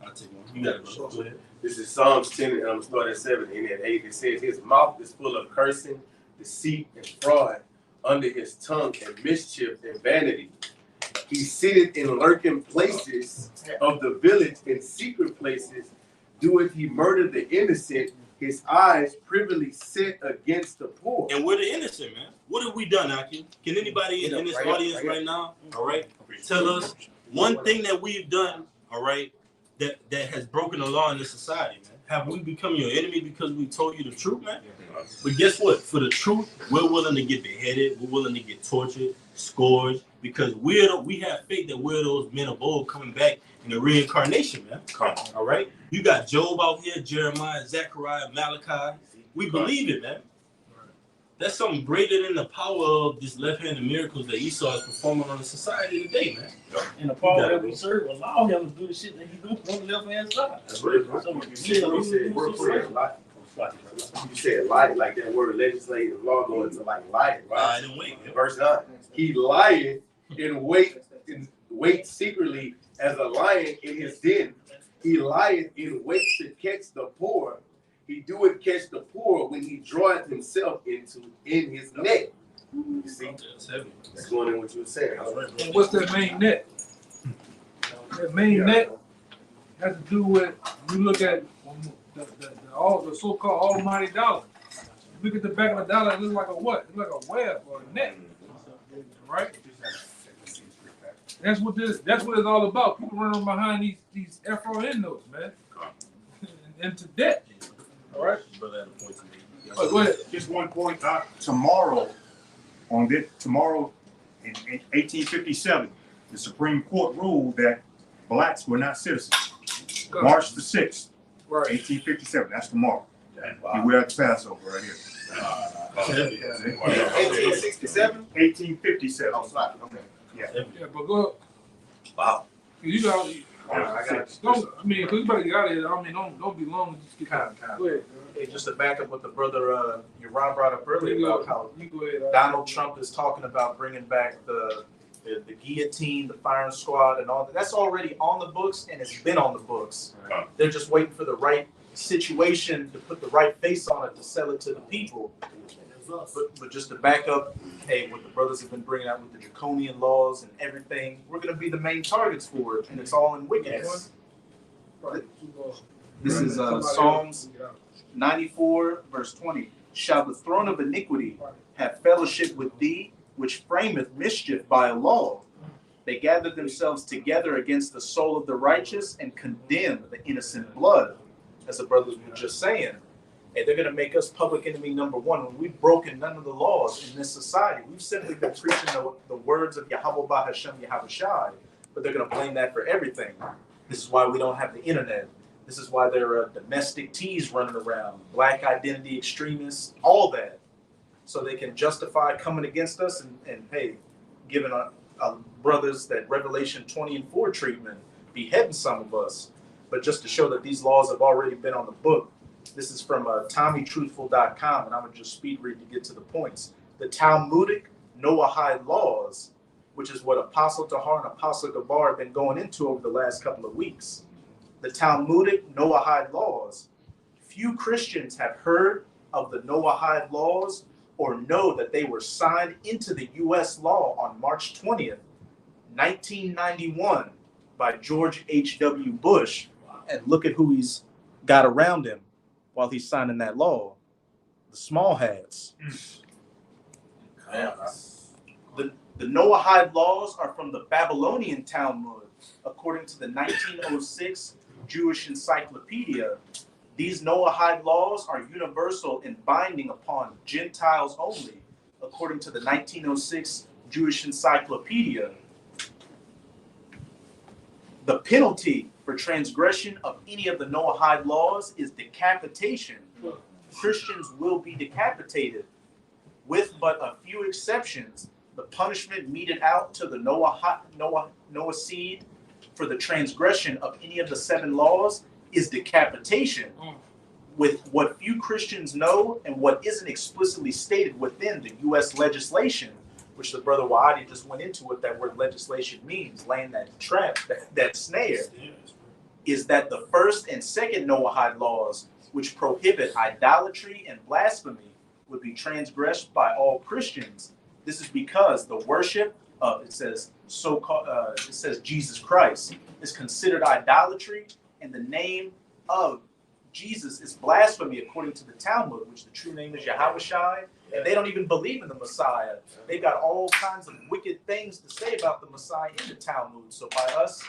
S5: I'll take one. You got it, bro. Go ahead.
S12: This is Psalms 10, and I'm going to start at 7. And at 8, it says, his mouth is full of cursing, deceit, and fraud. Under his tongue and mischief and vanity. He sitteth in lurking places of the village, in secret places. Doeth he murder the innocent, his eyes privily set against the poor.
S5: And we're the innocent, man. What have we done, Aki? Can anybody in this audience right now, all right, tell us one thing that we've done, all right, that has broken the law in this society, man? Have we become your enemy because we told you the truth, man? But guess what? For the truth, we're willing to get beheaded. We're willing to get tortured, scourged, because we have faith that we're those men of old coming back in the reincarnation, man. All right? You got Job out here, Jeremiah, Zechariah, Malachi. We believe it, man. That's something greater than the power of this left-handed miracles that Esau is performing on the society today, man.
S3: And the power that we serve allow him to do the shit that he do on the left-hand side.
S12: That's right. You said lie, like that word legislative law going to like lie, right? In verse 9, he lieth in wait secretly as a lion in his den. He lieth in wait to catch the poor. He doeth catch the poor when he draweth himself in his net. You see, that's going in what you were saying.
S1: And what's that main net? That main net has to do with, you look at the so-called almighty dollar. Look at the back of the dollar, it looks like a what? It looks like a web or a net, right? That's what it's all about. People running behind these FRN notes, man, into debt. All right. Go ahead.
S15: Just one point. Tomorrow in 1857, the Supreme Court ruled that blacks were not citizens. March the 6th, 1857. That's tomorrow. Wow. We're at the Passover right here.
S11: 1867?
S15: 1857.
S11: Oh, sorry. Okay.
S1: Yeah, but go.
S11: Wow.
S1: You got. I mean, cause you better get out of here. I mean, don't be long. Just get
S16: Go ahead. Hey, just to back up what the brother Yaron brought up earlier about how Donald Trump is talking about bringing back the guillotine, the firing squad, and all that. That's already on the books, and it's been on the books. They're just waiting for the right situation to put the right face on it to sell it to the people. But just to back up, hey, what the brothers have been bringing out with the draconian laws and everything, we're going to be the main targets for it, and it's all in wickedness. This is Psalms 94, verse 20. Shall the throne of iniquity have fellowship with thee, which frameth mischief by a law? They gather themselves together against the soul of the righteous and condemn the innocent blood, as the brothers were just saying. And they're going to make us public enemy number one when we've broken none of the laws in this society. We've simply been preaching the words of Yahweh Hashem Yahweh Shai, but they're going to blame that for everything. This is why we don't have the internet. This is why there are domestic teas running around, black identity extremists, all that. So they can justify coming against us and hey, giving our brothers that Revelation 20 and 4 treatment, beheading some of us. But just to show that these laws have already been on the book, this is from TommyTruthful.com, and I'm going to just speed read to get to the points. The Talmudic Noahide laws, which is what Apostle Tahar and Apostle Gabar have been going into over the last couple of weeks. The Talmudic Noahide laws. Few Christians have heard of the Noahide laws or know that they were signed into the U.S. law on March 20th, 1991 by George H.W. Bush. And look at who he's got around him while he's signing that law. The small hats. The Noahide laws are from the Babylonian Talmud, according to the 1906 Jewish Encyclopedia. These Noahide laws are universal and binding upon Gentiles only, according to the 1906 Jewish Encyclopedia. The penalty for transgression of any of the Noahide laws is decapitation. Christians will be decapitated, with but a few exceptions. The punishment meted out to the Noah seed for the transgression of any of the 7 laws is decapitation. With what few Christians know and what isn't explicitly stated within the U.S. legislation, which the brother Wadi just went into what that word legislation means, laying that trap, that snare, is that the first and second Noahide laws, which prohibit idolatry and blasphemy, would be transgressed by all Christians. This is because the worship of, it says Jesus Christ is considered idolatry, and the name of Jesus is blasphemy according to the Talmud, which the true name is Yahushai, and they don't even believe in the Messiah. They've got all kinds of wicked things to say about the Messiah in the Talmud. So by us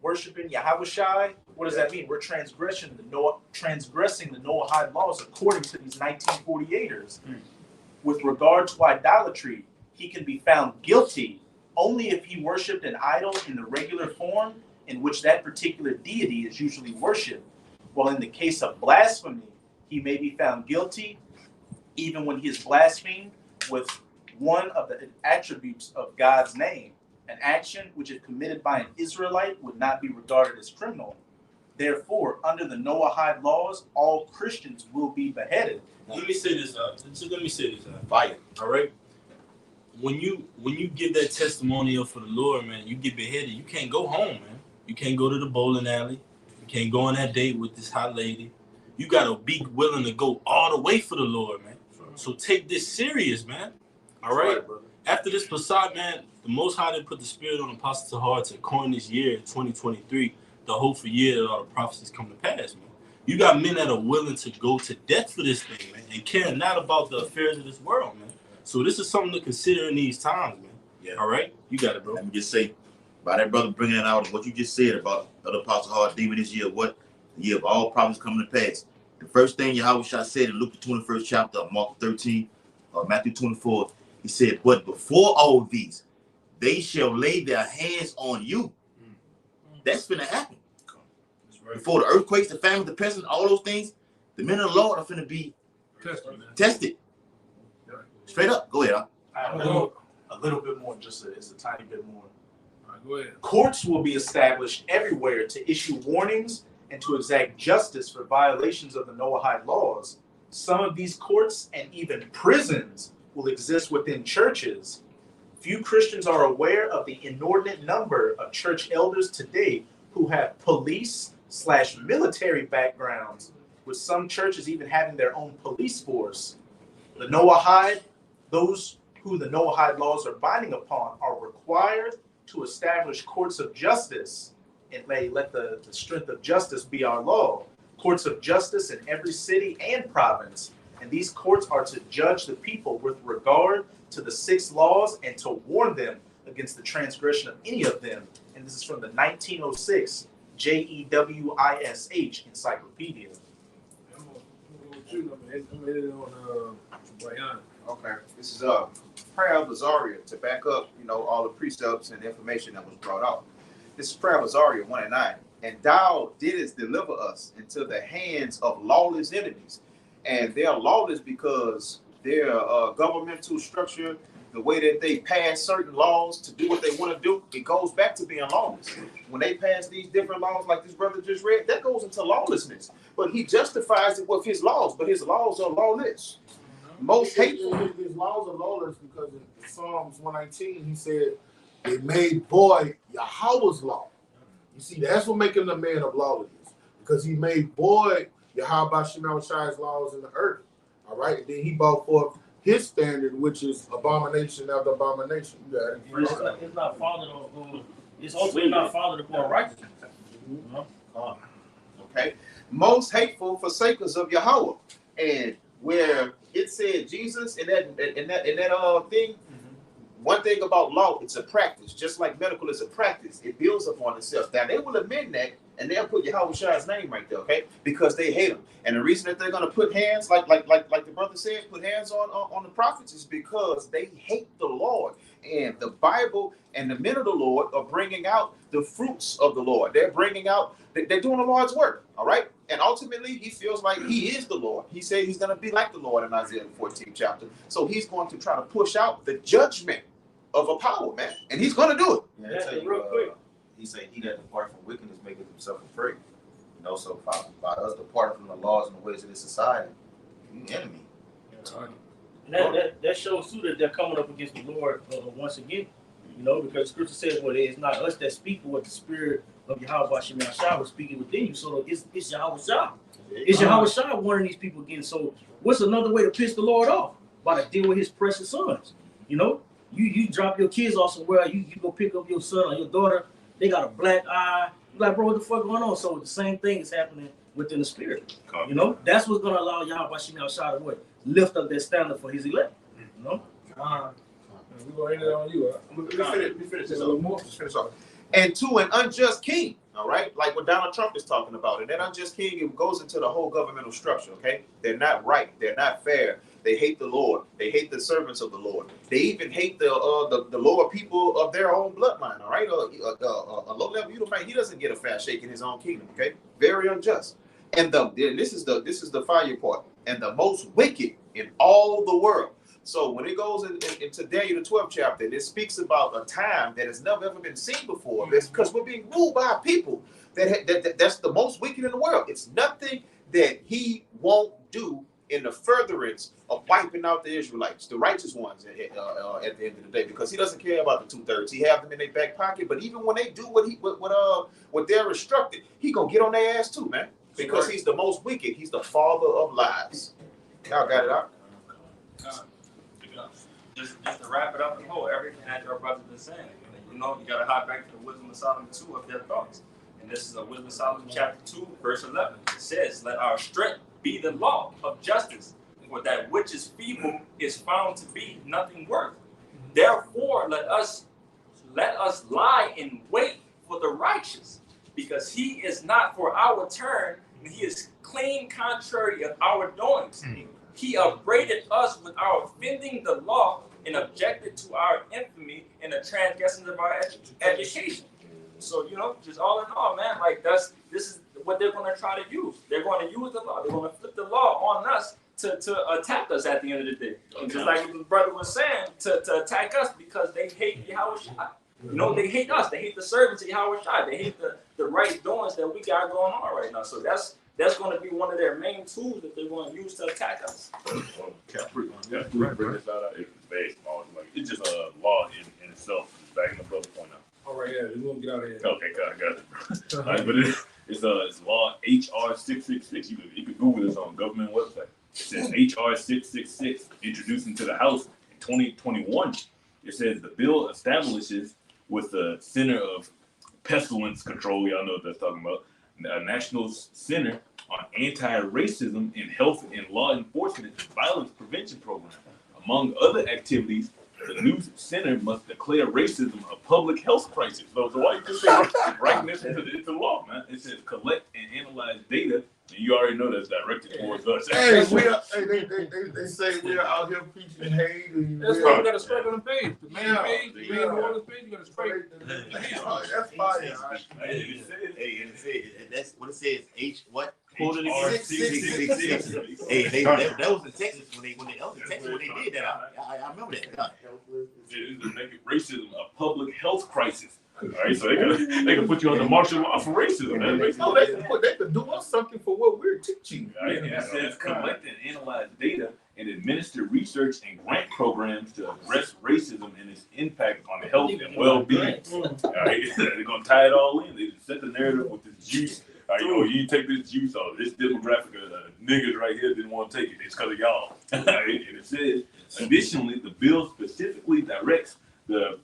S16: worshiping Yahushai, what does that mean? We're transgressing the Noahide laws according to these 1948ers. With regard to idolatry, he can be found guilty only if he worshipped an idol in the regular form in which that particular deity is usually worshipped. While in the case of blasphemy, he may be found guilty even when he is blasphemed with one of the attributes of God's name. An action which, if committed by an Israelite, would not be regarded as criminal. Therefore, under the Noahide laws, all Christians will be beheaded.
S5: Let me say this.
S2: Fire.
S5: All right. When you give that testimonial for the Lord, man, you get beheaded. You can't go home, man. You can't go to the bowling alley. You can't go on that date with this hot lady. You gotta be willing to go all the way for the Lord, man. So take this serious, man. All right. After this Passat, man, the Most High did put the Spirit on Apostle Tahar to coin this year, 2023, the hopeful year that all the prophecies come to pass, man. You got men that are willing to go to death for this thing, man, and care not about the affairs of this world, man. So this is something to consider in these times, man.
S2: Yeah.
S5: All right? You got it, bro.
S2: Let me just say, by that brother bringing it out, what you just said about the Apostle Tahar demon this year, what the year of all problems coming to pass. The first thing Yahushua said in Luke the 21st chapter, Mark 13, Matthew 24, he said, but before all these, they shall lay their hands on you. That's finna happen. Right. Before the earthquakes, the famine, the pestilence, all those things, the men of the Lord are finna be tested. Straight up. Go ahead.
S16: A little bit more, it's a tiny bit more.
S1: All right, go ahead.
S16: Courts will be established everywhere to issue warnings and to exact justice for violations of the Noahide laws. Some of these courts and even prisons will exist within churches. Few Christians are aware of the inordinate number of church elders today who have police/military backgrounds, with some churches even having their own police force. The Noahide, those who the Noahide laws are binding upon, are required to establish courts of justice, and let the strength of justice be our law. Courts of justice in every city and province. And these courts are to judge the people with regard to the 6 laws and to warn them against the transgression of any of them. And this is from the 1906 JEWISH Encyclopedia.
S11: Okay, this is prayer of Azaria to back up, all the precepts and information that was brought out. This is prayer of Azaria 1:9. And thou didst deliver us into the hands of lawless enemies. And they are lawless because their governmental structure, the way that they pass certain laws to do what they want to do, it goes back to being lawless. When they pass these different laws like this brother just read, that goes into lawlessness. But he justifies it with his laws, but his laws are lawless. Most hateful.
S6: His laws are lawless because in Psalms 119, he said, they made void Yahweh's law. You see, that's what making the man of lawlessness, because he made void Yahweh Shemashai's laws in the earth. All right, and then he brought forth his standard, which is abomination after abomination. You got it.
S3: It's not fathered on. It's ultimately not fathered upon righteousness.
S11: Okay, most hateful forsakers of Yahweh, and where it said Jesus in that thing. One thing about law, it's a practice. Just like medical is a practice, it builds upon itself. Now they will amend that, and they'll put Yahweh Shai's name right there, okay? Because they hate him. And the reason that they're gonna put hands, like the brother said, put hands on the prophets is because they hate the Lord. And the Bible and the men of the Lord are bringing out the fruits of the Lord. They're bringing out, they're doing the Lord's work, all right? And ultimately, he feels like he is the Lord. He said he's gonna be like the Lord in Isaiah 14th chapter. So he's going to try to push out the judgment of a power, man, and he's gonna do it. Yeah, real quick. He said, "He that depart from wickedness maketh himself afraid." You know, so by us departing from the laws and the ways of this society, you enemy.
S3: And that shows too that they're coming up against the Lord once again. You know, because Scripture says, "Well, it's not us that speak, but what the Spirit of Yahweh Shemashai was speaking within you." So it's Yahweh Shai. It's Yahweh Shai warning these people again. So what's another way to piss the Lord off? By to deal with His precious sons. You know. You drop your kids off somewhere, you go pick up your son or your daughter, they got a black eye. You're like, bro, what the fuck going on? So the same thing is happening within the spirit. You know, that's what's gonna allow Yahweh Shai to what? Lift up that standard for his elect. You know?
S1: We're gonna end it on you.
S11: Let me finish this a little more. Just finish off. And to an unjust king, all right, like what Donald Trump is talking about, and that unjust king, it goes into the whole governmental structure. Okay, they're not right, they're not fair. They hate the Lord. They hate the servants of the Lord. They even hate the lower people of their own bloodline. All right, a low level Edomite, he doesn't get a fair shake in his own kingdom. Okay, very unjust. And this is the fire part. And the most wicked in all the world. So when it goes into Daniel the 12th chapter, it speaks about a time that has never ever been seen before. It's because we're being ruled by people that's the most wicked in the world. It's nothing that he won't do in the furtherance of wiping out the Israelites, the righteous ones at the end of the day, because he doesn't care about the 2/3. He have them in their back pocket, but even when they do what they're instructed, he gonna get on their ass too, man, because he's the most wicked. He's the father of lies. Y'all got it out.
S17: Just to wrap it up and whole, everything that your brother been saying, you know, you gotta hop back to the Wisdom of Solomon 2 of their thoughts. And this is a Wisdom of Solomon chapter 2, verse 11. It says, "Let our strength be the law of justice, for that which is feeble is found to be nothing worth. Therefore, let us lie in wait for the righteous, because he is not for our turn, and he is clean contrary of our doings. He upbraided us with our offending the law, and objected to our infamy and the transgressions of our education." So, you know, just all in all, man, like this is what they're going to try to use. They're going to use the law. They're going to flip the law on us to attack us at the end of the day. And just like the brother was saying, to attack us because they hate Yahweh Shai. You know, they hate us. They hate the servants of Yahweh Shai. They hate the right doings that we got going on right now. So that's going to be one of their main tools that they're going to use to attack us.
S7: Bring this out. It's very small. Like, it's just a law in itself. It's backing the brother point out.
S1: All right, yeah, we're gonna get out of here.
S7: Okay, got it. All right, but it's law HR 666. You can Google this on government website. It says HR 666 introduced into the House in 2021. It says the bill establishes with the Center of Pestilence Control. Y'all know what that's talking about. A National Center on Anti-Racism in Health and Law Enforcement Violence Prevention Program. Among other activities, the new center must declare racism a public health crisis. So why you just say writing this into law, man? It says collect and analyze data
S13: And you already know that's directed towards us.
S6: Hey, they say we are out here preaching hate.
S1: That's why we got to strike on the page. The main page, the main Orleans page, you got to strike.
S6: That's fire.
S2: That's what it says. H what?
S13: Quoted
S2: again. 666. Hey, that was in Texas when they did that. I remember that.
S13: It's to make racism a public health crisis. All right, so they can put you on the martial law for racism. Man.
S6: They could do us something for what we're teaching.
S13: Right? And it says collect and analyze data and administer research and grant programs to address racism and its impact on health and well-being. All right, they're gonna tie it all in. They just set the narrative with this juice. All right, you take this juice, or this demographic of niggas right here didn't want to take it. It's because of y'all. And it says, additionally, the bill specifically directs the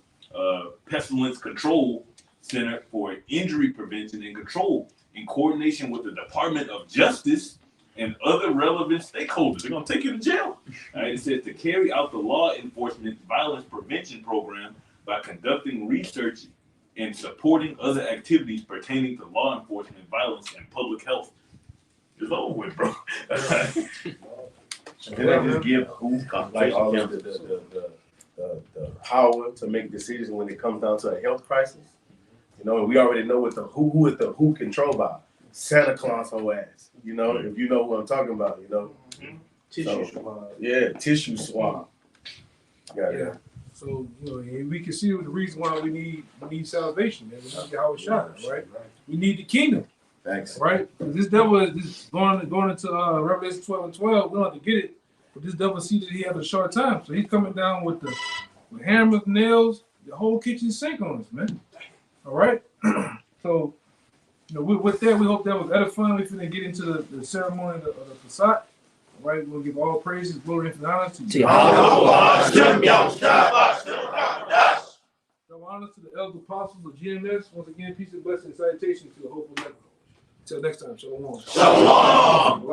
S13: Pestilence Control Center for Injury Prevention and Control in coordination with the Department of Justice and other relevant stakeholders. They're going to take you to jail. All right, it says to carry out the law enforcement violence prevention program by conducting research and supporting other activities pertaining to law enforcement, violence, and public health. It's over with, bro.
S12: And then they just give who like all of the power to make decisions when it comes down to a health crisis. You know, and we already know what who is the who controlled by. Santa Claus whole ass. You know, if you know what I'm talking about, you know. Tissue swab. Yeah, tissue swab. Yeah.
S1: So, we can see the reason why we need salvation, and we need Yahweh Shai, right? We need the kingdom.
S12: Thanks.
S1: Right? Because this devil is going into Revelation 12 and 12. We don't have to get it, but this devil sees that he has a short time. So he's coming down with hammers, nails, the whole kitchen sink on us, man. All right? So, with that, we hope that was edifying. We're going to get into the ceremony of the Passat. All right? We'll give all praises, glory, and honor to you. Honor to the elder apostles of GMS. Once again, peace and blessing and salutation to the hopeful never. Until next time, shalom.
S2: Shalom.